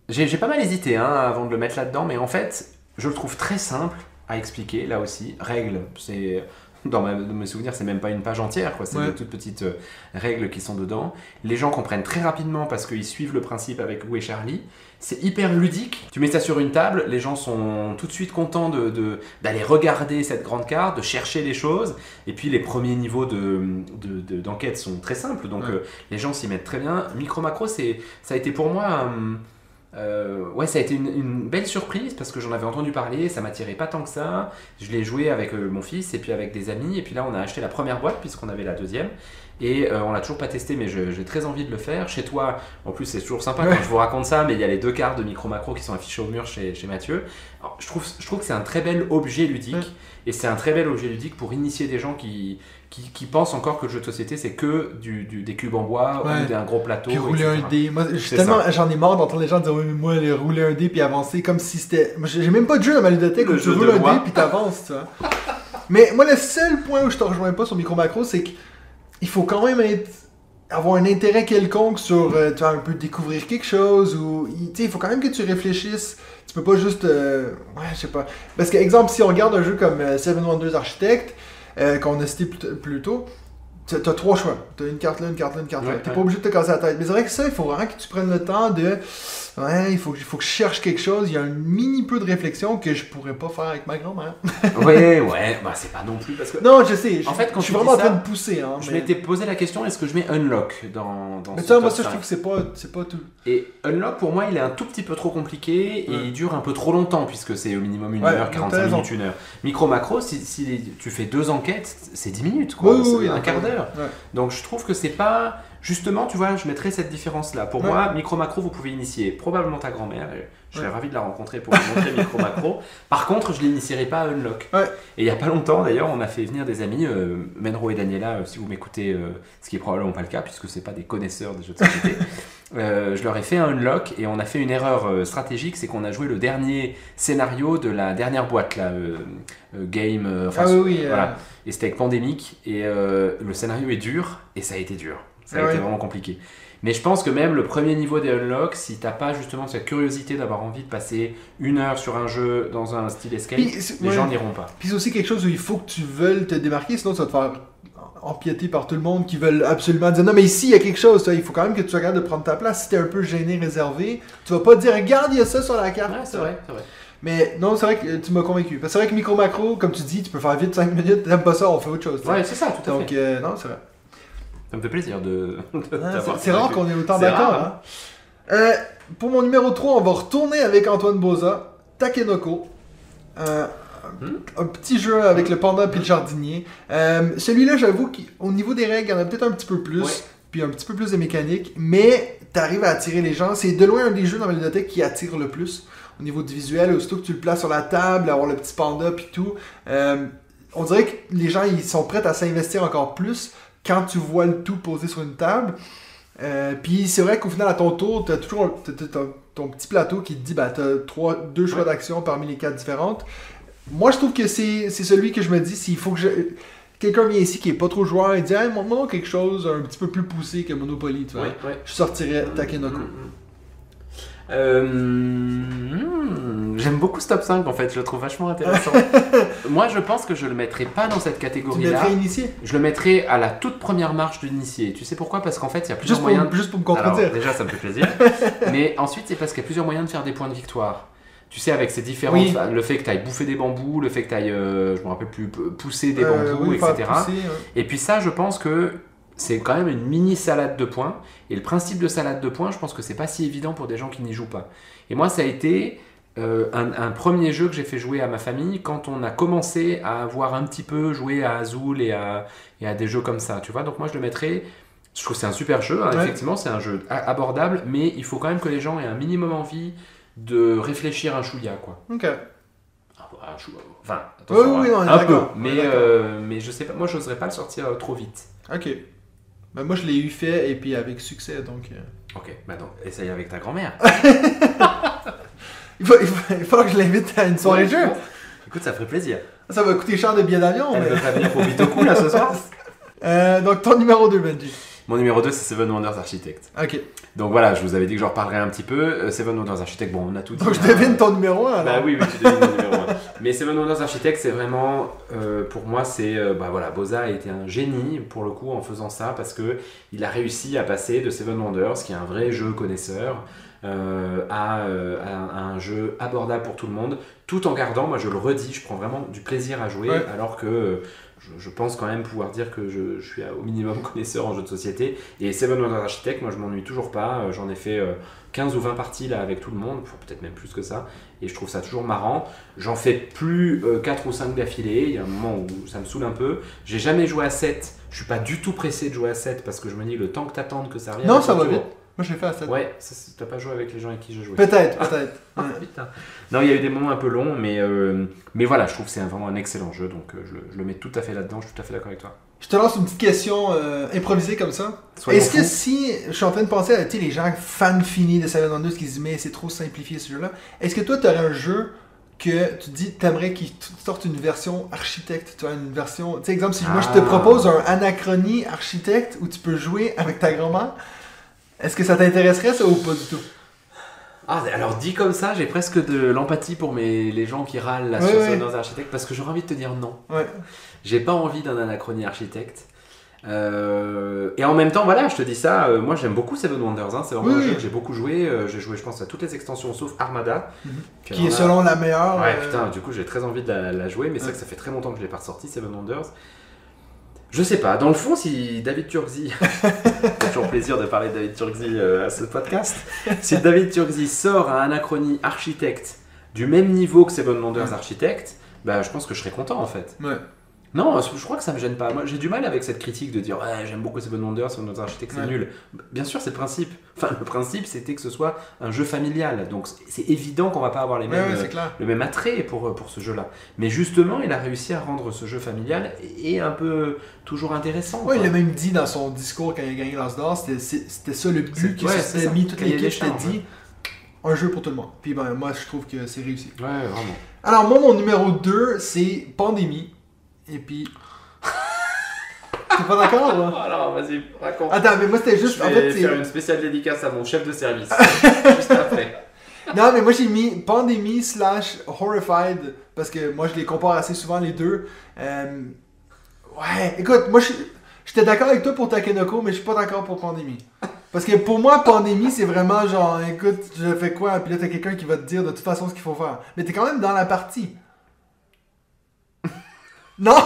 J'ai pas mal hésité avant de le mettre là-dedans, mais en fait, je le trouve très simple à expliquer, là aussi. Règles, c'est... Dans mes souvenirs, c'est même pas une page entière, quoi. C'est de toutes petites règles qui sont dedans. Les gens comprennent très rapidement parce qu'ils suivent le principe avec Où est Charlie. C'est hyper ludique. Tu mets ça sur une table, les gens sont tout de suite contents d'aller regarder cette grande carte, de chercher les choses. Et puis les premiers niveaux d'enquête sont très simples, donc les gens s'y mettent très bien. Micro Macro, ça a été pour moi Ouais, ça a été une belle surprise parce que j'en avais entendu parler, ça m'attirait pas tant que ça. Je l'ai joué avec mon fils et puis avec des amis, et puis là on a acheté la première boîte puisqu'on avait la deuxième. Et on l'a toujours pas testé, mais j'ai très envie de le faire. Chez toi, en plus, c'est toujours sympa quand je vous raconte ça, mais il y a les 2 cartes de micro-macro qui sont affichées au mur chez Mathieu. Alors, je trouve que c'est un très bel objet ludique, et c'est un très bel objet ludique pour initier des gens qui pensent encore que le jeu de société c'est que des cubes en bois ou d'un gros plateau. Puis rouler etc. un dé. Moi, j'en ai marre d'entendre les gens dire oui, mais moi, rouler un dé puis avancer comme si c'était. Moi, j'ai même pas de jeu dans ma ludothèque où tu roules un dé puis t'avances, tu vois. Mais moi, le seul point où je te rejoins pas sur Micro Macro, c'est qu'il faut quand même avoir un intérêt quelconque sur tu vois, un peu découvrir quelque chose, ou il faut quand même que tu réfléchisses. Tu peux pas juste ouais, je sais pas, parce que exemple, si on regarde un jeu comme Seven Wonders Architect qu'on a cité plus tôt, t'as 3 choix, t'as une carte là, une carte là, une carte là, t'es pas obligé de te casser la tête, mais c'est vrai que ça, il faut vraiment que tu prennes le temps de il faut que je cherche quelque chose, il y a un mini peu de réflexion que je pourrais pas faire avec ma grand-mère. Ouais, bah c'est pas non plus parce que... Non, je sais, en fait, quand je suis vraiment en train de pousser. Hein, je m'étais posé la question, est-ce que je mets Unlock dans mais ça, moi, ça, je trouve que c'est pas tout. Et Unlock, pour moi, il est un tout petit peu trop compliqué et il dure un peu trop longtemps puisque c'est au minimum 1 heure, 45 minutes, 1 heure. Micro Macro, si tu fais 2 enquêtes, c'est 10 minutes, quoi. Oui, un quart d'heure. Ouais. Donc je trouve que c'est pas... Justement, tu vois, je mettrais cette différence-là. Pour moi, Micro Macro, vous pouvez initier probablement ta grand-mère. Je serais ravi de la rencontrer pour vous montrer Micro Macro. Par contre, je ne l'initierai pas à Unlock. Et il n'y a pas longtemps, d'ailleurs, on a fait venir des amis, Menro et Daniela, si vous m'écoutez, ce qui est probablement pas le cas, puisque ce n'est pas des connaisseurs des jeux de société. Je leur ai fait un Unlock et on a fait une erreur stratégique, c'est qu'on a joué le dernier scénario de la dernière boîte, là, Game... voilà. Et c'était avec Pandémique, et le scénario est dur, et ça a été dur. Ça a été vraiment compliqué. Mais je pense que même le premier niveau des Unlock, si t'as pas justement cette curiosité d'avoir envie de passer 1 heure sur un jeu dans un style escape, les gens n'iront pas. Puis c'est aussi quelque chose où il faut que tu veuilles te démarquer, sinon ça va te faire empiéter par tout le monde qui veulent absolument dire non mais ici il y a quelque chose, il faut quand même que tu sois capable de prendre ta place. Si t'es un peu gêné, réservé, tu vas pas dire regarde il y a ça sur la carte. Ouais, c'est vrai. Mais non, c'est vrai que tu m'as convaincu. Parce que c'est vrai que Micro Macro, comme tu dis, tu peux faire vite 5 minutes, t'aimes pas ça, on fait autre chose. Ouais, c'est ça, tout à fait. Donc non, c'est vrai. Ça me fait plaisir de c'est rare qu'on ait autant d'accord. Hein. Pour mon numéro 3, on va retourner avec Antoine Boza, Takenoko. Un petit jeu avec le panda et le jardinier. Celui-là, j'avoue qu'au niveau des règles, il y en a peut-être un petit peu plus, puis un petit peu plus de mécanique, mais t'arrives à attirer les gens. C'est de loin un des jeux dans ma ludothèque qui attire le plus au niveau du visuel. Aussitôt que tu le places sur la table, avoir le petit panda puis tout, on dirait que les gens ils sont prêts à s'investir encore plus quand tu vois le tout posé sur une table. Puis c'est vrai qu'au final, à ton tour, t'as toujours ton petit plateau qui te dit t'as 2 choix d'action parmi les 4 différentes. Moi, je trouve que c'est celui que je me dis, s'il faut que quelqu'un vient ici qui est pas trop joueur et dit hey, montre-moi quelque chose un petit peu plus poussé que Monopoly, tu vois. Je sortirais Takenoko. J'aime beaucoup ce top 5 en fait, je le trouve vachement intéressant. Moi je pense que je le mettrais pas dans cette catégorie là. Tu le mettrais initié? Je le mettrais à la toute première marche de l'initié. Tu sais pourquoi? Parce qu'en fait il y a plusieurs moyens. Juste pour me contredire. Alors, déjà ça me fait plaisir. Mais ensuite c'est parce qu'il y a plusieurs moyens de faire des points de victoire. Tu sais, avec ces différentes. Le fait que tu ailles bouffer des bambous, le fait que tu ailles, je me rappelle plus, pousser des bambous, etc. Pousser, Et puis ça, je pense que c'est quand même une mini salade de points. Et le principe de salade de points, je pense que c'est pas si évident pour des gens qui n'y jouent pas. Et moi, ça a été un premier jeu que j'ai fait jouer à ma famille quand on a commencé à avoir un petit peu joué à Azul et à des jeux comme ça. Tu vois, donc moi, je le mettrais. Je trouve que c'est un super jeu. Hein, effectivement, c'est un jeu abordable, mais il faut quand même que les gens aient un minimum envie de réfléchir un chouïa, quoi. Ok. Enfin, attention, un peu, mais je sais pas, moi j'oserais pas le sortir trop vite. Ok. Ben moi je l'ai eu fait et puis avec succès, donc... Ok, donc essaye avec ta grand-mère. il faut que je l'invite à une soirée jeu. Écoute, ça ferait plaisir. Ça va coûter cher de billets d'avion. Elle va venir pour Bitoku là ce soir. Donc ton numéro 2, Benji. Mon numéro 2, c'est Seven Wonders Architect. Ok. Donc voilà, je vous avais dit que j'en reparlerai un petit peu. Seven Wonders Architect, bon, on a tout dit. Donc je devine ton numéro 1 alors. Bah oui, tu devines mon numéro 1. Mais Seven Wonders Architect, c'est vraiment, pour moi, c'est, Boza a été un génie pour le coup en faisant ça parce que il a réussi à passer de Seven Wonders, qui est un vrai jeu connaisseur, à un jeu abordable pour tout le monde, tout en gardant, moi je le redis, je prends vraiment du plaisir à jouer, alors que je pense quand même pouvoir dire que je suis au minimum connaisseur en jeu de société. Et Seven Wonders Architect, moi je m'ennuie toujours pas. J'en ai fait 15 ou 20 parties là avec tout le monde, peut-être même plus que ça. Et je trouve ça toujours marrant. J'en fais plus 4 ou 5 d'affilée. Il y a un moment où ça me saoule un peu. J'ai jamais joué à 7. Je suis pas du tout pressé de jouer à 7 parce que je me dis le temps que t'attendes que ça revienne. Non, ça va vite. Moi, j'ai fait à 7. Ouais, t'as pas joué avec les gens avec qui je jouais. Peut-être. Ah, putain. Non, il y a eu des moments un peu longs, mais voilà, je trouve que c'est vraiment un excellent jeu, donc je le mets tout à fait là-dedans, je suis tout à fait d'accord avec toi. Je te lance une petite question improvisée comme ça. Soyons Est-ce que fous. si, je suis en train de penser à les gens fans finis de Seven Wonders qui se disent mais c'est trop simplifié ce jeu-là, est-ce que toi tu aurais un jeu que tu dis t'aimerais qu'il sorte une version architecte, tu vois, une version, tu sais exemple si moi je te propose un Anachronie architecte où tu peux jouer avec ta grand-mère, est-ce que ça t'intéresserait ça ou pas du tout? Ah, alors dit comme ça, j'ai presque de l'empathie pour les gens qui râlent là, sur Seven Wonders Architect parce que j'aurais envie de te dire non. Ouais. J'ai pas envie d'un Anachronie Architect. Et en même temps, voilà, je te dis ça, moi j'aime beaucoup Seven Wonders, hein, c'est vraiment un jeu que j'ai beaucoup joué. J'ai joué, je pense, à toutes les extensions sauf Armada. Qui est selon la meilleure. Ouais, putain, du coup j'ai très envie de la jouer, mais c'est vrai que ça fait très longtemps que je l'ai pas ressorti, Seven Wonders. Je sais pas, dans le fond, si David Turkzy, c'est toujours plaisir de parler de David Turkzy à ce podcast, si David Turkzy sort un Anachronie Architect du même niveau que Seven Wonders Architect, bah je pense que je serais content en fait. Ouais. Non, je crois que ça me gêne pas. Moi, j'ai du mal avec cette critique de dire ouais, j'aime beaucoup Seven Wonders Architect, c'est nul. Bien sûr, c'est le principe. Enfin, le principe, c'était que ce soit un jeu familial. Donc, c'est évident qu'on va pas avoir les mêmes, le même attrait pour ce jeu-là. Mais justement, il a réussi à rendre ce jeu familial et un peu toujours intéressant. Ouais, il l'a même dit dans son discours quand il a gagné l'As d'Or, c'était ça le but qui s'était mis, toute l'équipe s'était dit un jeu pour tout le monde. Puis ben, moi, je trouve que c'est réussi. Ouais, vraiment. Alors, moi, mon numéro 2, c'est Pandémie. Et puis. T'es pas d'accord, là? Alors, vas-y, raconte. Attends, mais moi, c'était juste. Je vais faire une spéciale dédicace à mon chef de service. Juste après. Non, mais moi, j'ai mis Pandémie / Horrified. Parce que moi, je les compare assez souvent, les deux. Ouais, écoute, moi, j'étais d'accord avec toi pour Takenoko, mais je suis pas d'accord pour Pandémie. Parce que pour moi, Pandémie, c'est vraiment genre, écoute, je fais quoi? Puis là, t'as quelqu'un qui va te dire de toute façon ce qu'il faut faire. Mais t'es quand même dans la partie. Non.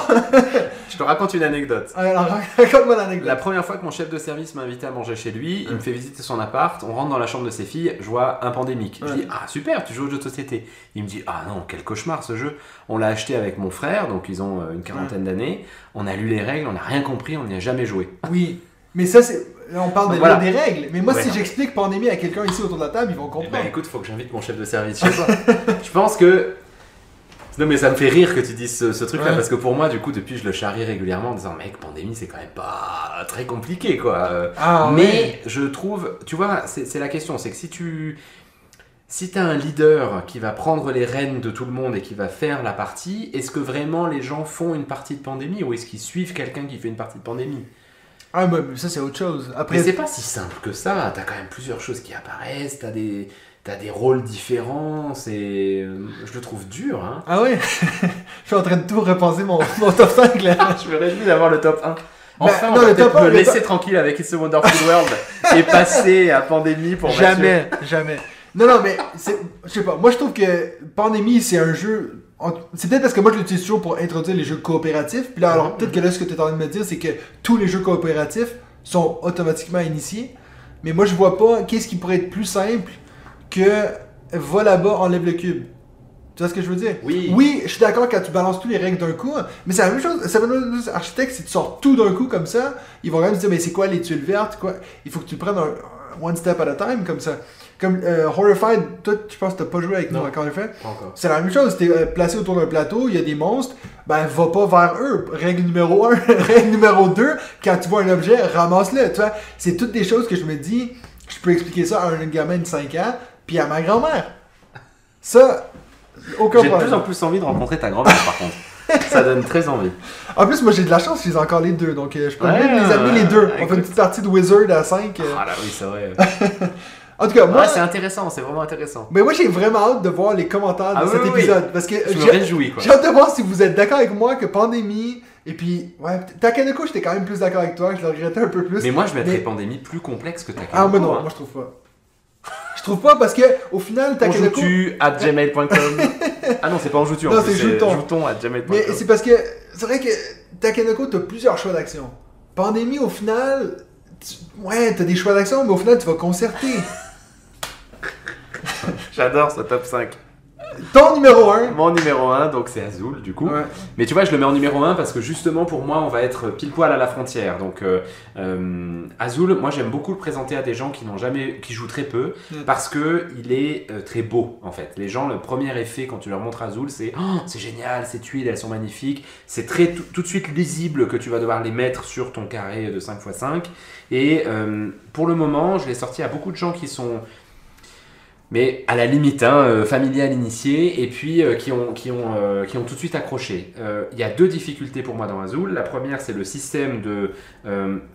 Je te raconte une anecdote. Alors, raconte-moi l'anecdote. La première fois que mon chef de service m'a invité à manger chez lui, il me fait visiter son appart, on rentre dans la chambre de ses filles, je vois un Pandémique. Je dis ah super, tu joues au jeu de société. Il me dit ah non, quel cauchemar ce jeu. On l'a acheté avec mon frère, donc ils ont une quarantaine d'années. On a lu les règles, on n'a rien compris, on n'y a jamais joué. Oui, mais ça c'est... Là, on parle voilà. Des règles. Mais moi, si j'explique Pandémie à quelqu'un ici autour de la table, ils vont comprendre. Eh ben écoute, faut que j'invite mon chef de service chez toi. Je pense que... Non mais ça me fait rire que tu dises ce truc-là, parce que pour moi, du coup, depuis, je le charrie régulièrement en disant mec, Pandémie, c'est quand même pas très compliqué, quoi. Mais je trouve, tu vois, c'est la question, c'est que si t'as un leader qui va prendre les rênes de tout le monde et qui va faire la partie, est-ce que vraiment les gens font une partie de Pandémie ou est-ce qu'ils suivent quelqu'un qui fait une partie de Pandémie? Ah bah ça c'est autre chose. Après... Mais c'est pas si simple que ça, t'as quand même plusieurs choses qui apparaissent, t'as des rôles différents, je le trouve dur. Hein. Ah ouais. Je suis en train de tout repenser mon top 5 là. Je me réjouis d'avoir le top 1. Enfin, non, on va peut-être me laisser tranquille avec It's a Wonderful World et passer à Pandémie pour jamais. Non, mais je sais pas. Moi, je trouve que Pandémie, c'est un jeu... C'est peut-être parce que moi, je l'utilise toujours pour introduire les jeux coopératifs. Puis là, alors peut-être que là, ce que tu es en train de me dire, c'est que tous les jeux coopératifs sont automatiquement initiés. Mais moi, je vois pas qu'est-ce qui pourrait être plus simple que va là-bas, enlève le cube. Tu vois ce que je veux dire? Oui, je suis d'accord quand tu balances tous les règles d'un coup, mais c'est la même chose. Seven Wonders Architect, si tu sors tout d'un coup comme ça, ils vont quand même se dire, mais c'est quoi les tuiles vertes? Quoi? Il faut que tu le prennes un one step at a time, comme ça. Comme Horrified, toi, je pense que t'as pas joué avec nous encore une fois. C'est la même chose, t'es placé autour d'un plateau, il y a des monstres, ben va pas vers eux. Règle numéro 1, règle numéro 2, quand tu vois un objet, ramasse-le. Tu vois, c'est toutes des choses que je me dis, je peux expliquer ça à un gamin de 5 ans, puis à ma grand-mère. Ça, aucun problème. J'ai de plus en plus envie de rencontrer ta grand-mère par contre. Ça donne très envie. En plus, moi j'ai de la chance, je les ai encore les deux, donc je peux même les amener les deux. On fait une petite partie de Wizard à 5. Ah là oui, c'est vrai. En tout cas, moi... c'est intéressant, c'est vraiment intéressant. Mais moi, j'ai vraiment hâte de voir les commentaires de cet épisode. Parce que je me réjouis, quoi. J'ai hâte de voir si vous êtes d'accord avec moi que Pandémie... Et puis, ouais, Takenoko, j'étais quand même plus d'accord avec toi, je le regrettais un peu plus. Mais moi, je mettrais Pandémie plus complexe que Takenoko. Ah, mais non, moi, je trouve pas. Je trouve pas parce que, au final, Takenoko... gmail.com. Ah non, c'est pas en jouture. Non, c'est jouton. Jouton à jamais. Mais c'est parce que c'est vrai que Takenoko, t'as plusieurs choix d'action. Pandémie, au final, ouais, t'as des choix d'action, mais au final, tu vas concerter. J'adore ce top 5. Ton numéro 1. Mon numéro 1, donc c'est Azul du coup. Ouais. Mais tu vois, je le mets en numéro 1 parce que justement pour moi, on va être pile poil à la frontière. Donc Azul, moi j'aime beaucoup le présenter à des gens qui jouent très peu parce que il est très beau en fait. Les gens, le premier effet quand tu leur montres Azul, c'est oh, c'est génial, ces tuiles, elles sont magnifiques. C'est très tout de suite lisible que tu vas devoir les mettre sur ton carré de 5x5. Et pour le moment, je l'ai sorti à beaucoup de gens qui sont mais à la limite, familial initié, et puis qui ont tout de suite accroché. Il y a deux difficultés pour moi dans Azul. La première, c'est le système de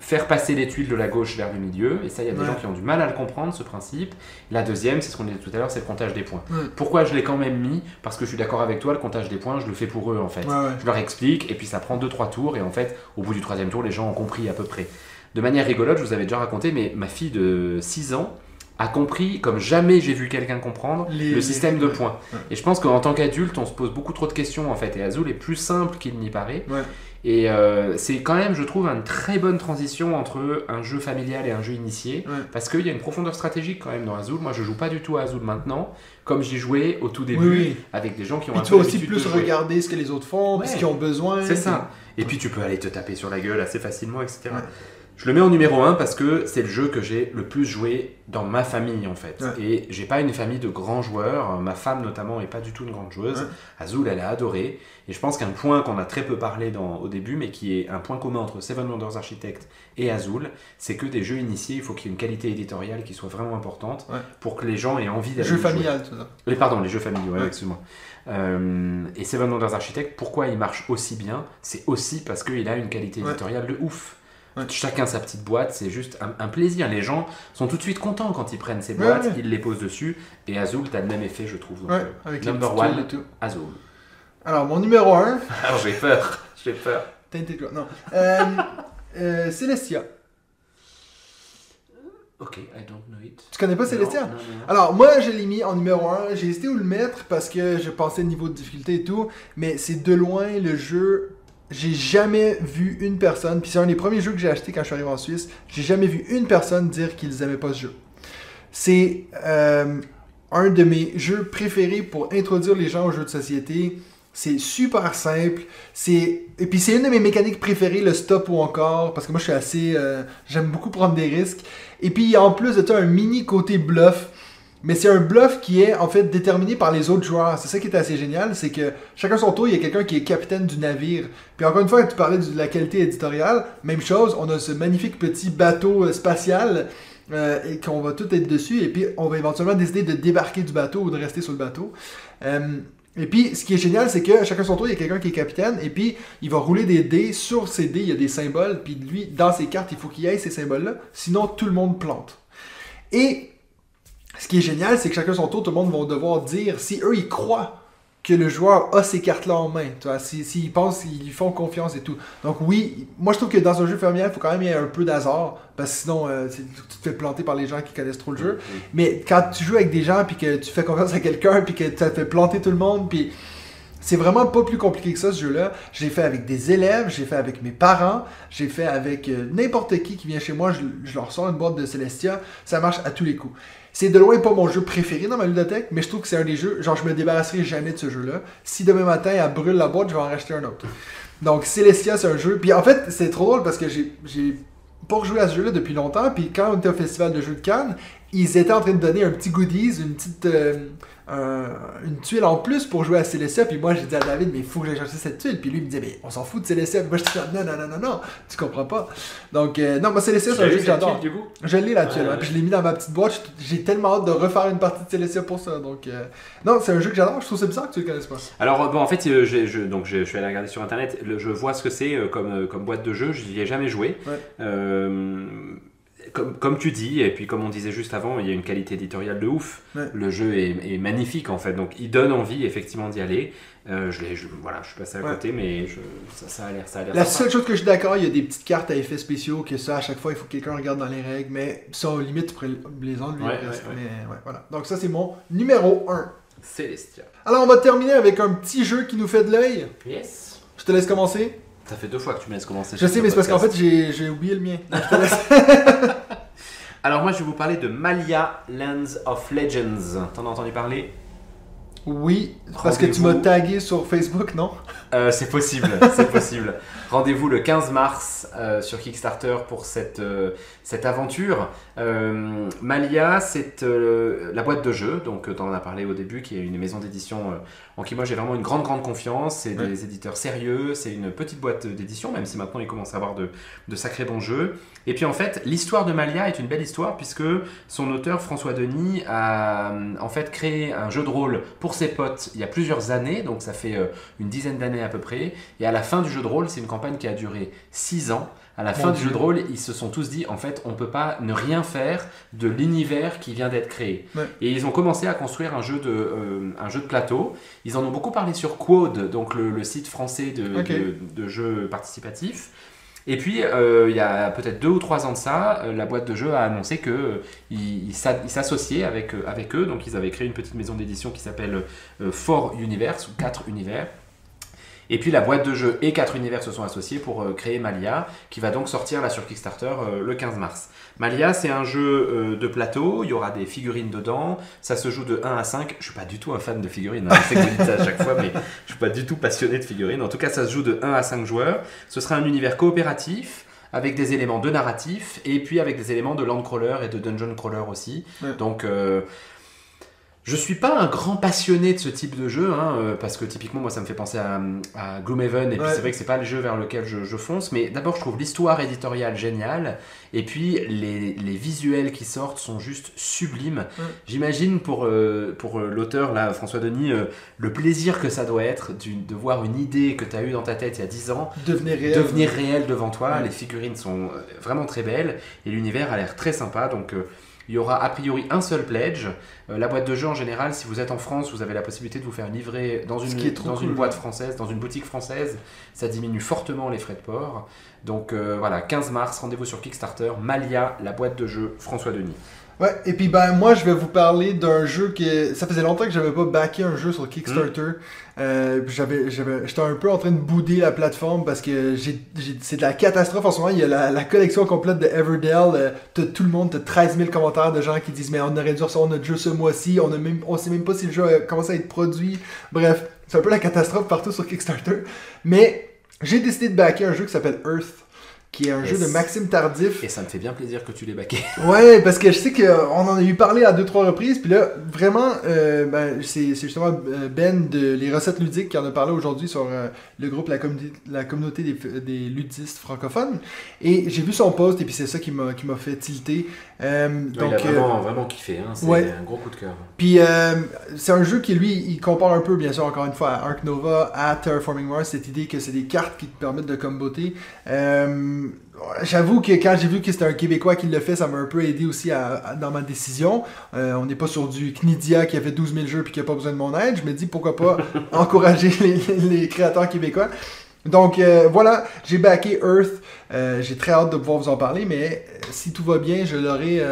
faire passer les tuiles de la gauche vers le milieu, et ça, il y a des gens qui ont du mal à le comprendre, ce principe. La deuxième, c'est ce qu'on disait tout à l'heure, c'est le comptage des points. Pourquoi je l'ai quand même mis? Parce que je suis d'accord avec toi, le comptage des points, je le fais pour eux en fait. Je leur explique, et puis ça prend 2-3 tours, et en fait, au bout du 3e tour, les gens ont compris à peu près. De manière rigolote, je vous avais déjà raconté, mais ma fille de 6 ans a compris, comme jamais j'ai vu quelqu'un comprendre, le système de points. Et je pense qu'en tant qu'adulte, on se pose beaucoup trop de questions en fait. Et Azul est plus simple qu'il n'y paraît. Et c'est quand même, je trouve, une très bonne transition entre un jeu familial et un jeu initié. Parce qu'il y a une profondeur stratégique quand même dans Azul. Moi, je joue pas du tout à Azul maintenant, comme j'y jouais au tout début, avec des gens qui ont un peu tu vas aussi plus regarder ce que les autres font, ce qu'ils ont besoin. C'est ça. Et puis tu peux aller te taper sur la gueule assez facilement, etc. Je le mets en numéro 1 parce que c'est le jeu que j'ai le plus joué dans ma famille en fait. Et j'ai pas une famille de grands joueurs, ma femme notamment est pas du tout une grande joueuse. Azul, elle a adoré. Et je pense qu'un point qu'on a très peu parlé au début, mais qui est un point commun entre Seven Wonders Architect et Azul, c'est que des jeux initiés, il faut qu'il y ait une qualité éditoriale qui soit vraiment importante pour que les gens aient envie d'aller jouer. Jeux familial, tout ça. Les jeux familiaux, excuse-moi. Et Seven Wonders Architect, pourquoi il marche aussi bien? C'est aussi parce qu'il a une qualité éditoriale de ouf. Chacun sa petite boîte, c'est juste un plaisir. Les gens sont tout de suite contents quand ils prennent ces boîtes, ils les posent dessus. Et Azul, t'as le même effet, je trouve. Donc, avec number 1, Azul. Alors, mon numéro 1. Alors, j'ai peur. Non. Celestia. Ok, I don't know it. Tu connais pas Celestia? Non. Alors, moi, je l'ai mis en numéro 1. J'ai hésité où le mettre parce que je pensais le niveau de difficulté et tout. Mais c'est de loin le jeu. J'ai jamais vu une personne, puis c'est un des premiers jeux que j'ai acheté quand je suis arrivé en Suisse, j'ai jamais vu une personne dire qu'ils aimaient pas ce jeu. C'est un de mes jeux préférés pour introduire les gens aux jeux de société. C'est super simple. Et puis c'est une de mes mécaniques préférées, le stop ou encore, parce que moi je suis assez... j'aime beaucoup prendre des risques. Et puis en plus de ça, un mini côté bluff. Mais c'est un bluff qui est en fait déterminé par les autres joueurs. C'est ça qui est assez génial, c'est que chacun son tour, il y a quelqu'un qui est capitaine du navire. Puis encore une fois, tu parlais de la qualité éditoriale, même chose, on a ce magnifique petit bateau spatial et qu'on va tout être dessus, et puis on va éventuellement décider de débarquer du bateau ou de rester sur le bateau. Et puis, ce qui est génial, c'est que chacun son tour, il y a quelqu'un qui est capitaine, et puis il va rouler des dés. Sur ces dés, il y a des symboles, puis lui, dans ses cartes, il faut qu'il y ait ces symboles-là, sinon tout le monde plante. Et ce qui est génial, c'est que chacun son tour, tout le monde va devoir dire si eux, ils croient que le joueur a ces cartes-là en main. Tu vois, s'ils pensent, ils font confiance et tout. Donc oui, moi je trouve que dans un jeu familial, il faut quand même y avoir un peu d'hasard, parce que sinon, tu te fais planter par les gens qui connaissent trop le jeu. Mais quand tu joues avec des gens, puis que tu fais confiance à quelqu'un, puis que tu as fait planter tout le monde, puis... C'est vraiment pas plus compliqué que ça, ce jeu-là. Je l'ai fait avec des élèves, j'ai fait avec mes parents, j'ai fait avec n'importe qui vient chez moi, je leur sors une boîte de Celestia, ça marche à tous les coups. C'est de loin pas mon jeu préféré dans ma ludothèque, mais je trouve que c'est un des jeux, genre je me débarrasserai jamais de ce jeu-là. Si demain matin elle brûle la boîte, je vais en racheter un autre. Donc Celestia, c'est un jeu, puis en fait c'est trop drôle parce que j'ai pas rejoué à ce jeu-là depuis longtemps, puis quand on était au Festival de jeux de Cannes, ils étaient en train de donner un petit goodies, une tuile en plus pour jouer à Celestia, puis moi j'ai dit à David, mais il faut que j'aille chercher cette tuile, puis lui il me disait, mais on s'en fout de Celestia, puis moi je disais, non, tu comprends pas. Donc non, moi Celestia c'est un jeu que j'adore. Je l'ai la tuile, puis je l'ai mis dans ma petite boîte, j'ai tellement hâte de refaire une partie de Celestia pour ça, donc non, c'est un jeu que j'adore, je trouve c'est bizarre que tu le connaisses pas. Alors bon, en fait, je suis allé regarder sur internet, je vois ce que c'est comme boîte de jeu, je n'y ai jamais joué. Comme tu dis, et puis comme on disait juste avant, il y a une qualité éditoriale de ouf. Le jeu est magnifique en fait, donc il donne envie effectivement d'y aller. Je suis passé à côté, mais ça a l'air La seule chose que je suis d'accord, il y a des petites cartes à effets spéciaux, que ça à chaque fois il faut que quelqu'un regarde dans les règles, mais ça au limite tu pourrais les enlever presque. Mais voilà. Donc ça c'est mon numéro 1. Celestia. Alors, on va terminer avec un petit jeu qui nous fait de l'œil. Yes. Je te laisse commencer. Ça fait 2 fois que tu me laisses commencer. Je sais, mais c'est parce qu'en fait, j'ai oublié le mien. Je te laisse. Alors moi, je vais vous parler de Malia Lands of Legends. T'en as entendu parler? Oui, parce que tu m'as tagué sur Facebook, non? C'est possible, c'est possible. Rendez-vous le 15 mars sur Kickstarter pour cette aventure. Malia, c'est la boîte de jeu, donc tu en as parlé au début, qui est une maison d'édition en qui moi j'ai vraiment une grande confiance. C'est des éditeurs sérieux, c'est une petite boîte d'édition, même si maintenant ils commencent à avoir de sacrés bons jeux. Et puis en fait, l'histoire de Malia est une belle histoire puisque son auteur François Denis a en fait créé un jeu de rôle pour ses potes il y a plusieurs années, donc ça fait une dizaine d'années à peu près. Et à la fin du jeu de rôle, c'est une campagne qui a duré 6 ans. À la fin du jeu de rôle, ils se sont tous dit, en fait, on ne peut pas ne rien faire de l'univers qui vient d'être créé. Ouais. Et ils ont commencé à construire un jeu de plateau. Ils en ont beaucoup parlé sur Quod, donc le site français de jeux participatifs. Et puis, il y a peut-être 2 ou 3 ans de ça, la boîte de jeu a annoncé qu'ils s'associaient avec eux. Donc, ils avaient créé une petite maison d'édition qui s'appelle 4 Universe, ou 4 univers. Et puis la boîte de jeu et 4 univers se sont associés pour créer Malia, qui va donc sortir là sur Kickstarter le 15 mars. Malia, c'est un jeu de plateau, il y aura des figurines dedans, ça se joue de 1 à 5. Je suis pas du tout un fan de figurines, hein. Je sais que vous dites ça à chaque fois, mais je suis pas du tout passionné de figurines. En tout cas, ça se joue de 1 à 5 joueurs. Ce sera un univers coopératif, avec des éléments de narratif, et puis avec des éléments de land crawler et de dungeon crawler aussi. Ouais. Donc... je suis pas un grand passionné de ce type de jeu, hein, parce que typiquement moi ça me fait penser à Gloomhaven, et puis c'est vrai que c'est pas le jeu vers lequel je fonce, mais d'abord je trouve l'histoire éditoriale géniale, et puis les visuels qui sortent sont juste sublimes. J'imagine pour l'auteur là, François Denis, le plaisir que ça doit être de voir une idée que tu as eue dans ta tête il y a 10 ans devenir réelle devant toi. Les figurines sont vraiment très belles, et l'univers a l'air très sympa, donc... il y aura a priori un seul pledge. La boîte de jeu en général, si vous êtes en France, vous avez la possibilité de vous faire livrer dans une boîte française, dans une boutique française. Ça diminue fortement les frais de port. Donc voilà, 15 mars, rendez-vous sur Kickstarter. Malia, la boîte de jeu François Denis. Ouais, et puis moi je vais vous parler d'un jeu qui... Ça faisait longtemps que j'avais pas backé un jeu sur Kickstarter. J'étais un peu en train de bouder la plateforme parce que c'est de la catastrophe en ce moment. Il y a la collection complète de Everdell. Tout le monde, t'as 13 000 commentaires de gens qui disent mais on aurait dû recevoir notre jeu ce mois-ci. On sait même pas si le jeu a commencé à être produit. Bref, c'est un peu la catastrophe partout sur Kickstarter. Mais j'ai décidé de backer un jeu qui s'appelle Earth, qui est un jeu de Maxime Tardif. Et ça me fait bien plaisir que tu l'aies backé. Ouais, parce que je sais qu'on en a eu parlé à 2-3 reprises, puis là, vraiment, c'est justement Ben de Les Recettes Ludiques qui en a parlé aujourd'hui sur le groupe La Communauté des ludistes francophones. Et j'ai vu son post, et puis c'est ça qui m'a fait tilter. Donc, il a vraiment kiffé, hein. C'est un gros coup de cœur. Puis c'est un jeu qui, lui, il compare un peu, bien sûr, encore une fois, à Ark Nova, à Terraforming Mars, cette idée que c'est des cartes qui te permettent de comboter. J'avoue que quand j'ai vu que c'était un Québécois qui le fait, ça m'a un peu aidé aussi dans ma décision. On n'est pas sur du Knidia qui a fait 12 000 jeux et qui n'a pas besoin de mon aide. Je me dis pourquoi pas encourager les créateurs québécois. Donc voilà, j'ai backé Earth. J'ai très hâte de pouvoir vous en parler, mais si tout va bien, je l'aurai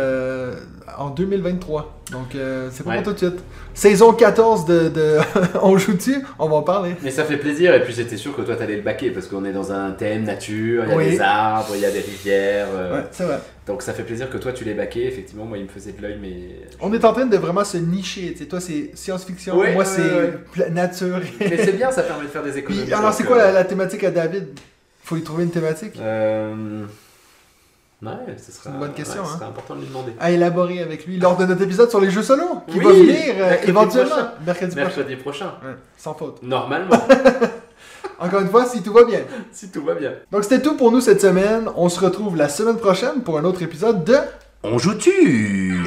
en 2023. Donc c'est pas pour tout de suite. Saison 14 de On joue-tu? On va en parler. Mais ça fait plaisir, et puis j'étais sûr que toi t'allais le backer parce qu'on est dans un thème nature, il y a des arbres, il y a des rivières. Ouais, c'est vrai. Donc ça fait plaisir que toi tu l'aies backé. Effectivement, moi il me faisait de l'œil, mais... On est en train de vraiment se nicher. Tu sais, toi c'est science-fiction, moi c'est nature. Mais c'est bien, ça permet de faire des économies. Puis, alors c'est quoi la thématique à David? Faut y trouver une thématique? Ouais, ce sera une bonne question. Ce sera important de lui demander. À élaborer avec lui lors de notre épisode sur les jeux solo, qui va venir éventuellement mercredi prochain. Ouais, sans faute. Normalement. Encore une fois, si tout va bien. Si tout va bien. Donc c'était tout pour nous cette semaine. On se retrouve la semaine prochaine pour un autre épisode de On joue-tu?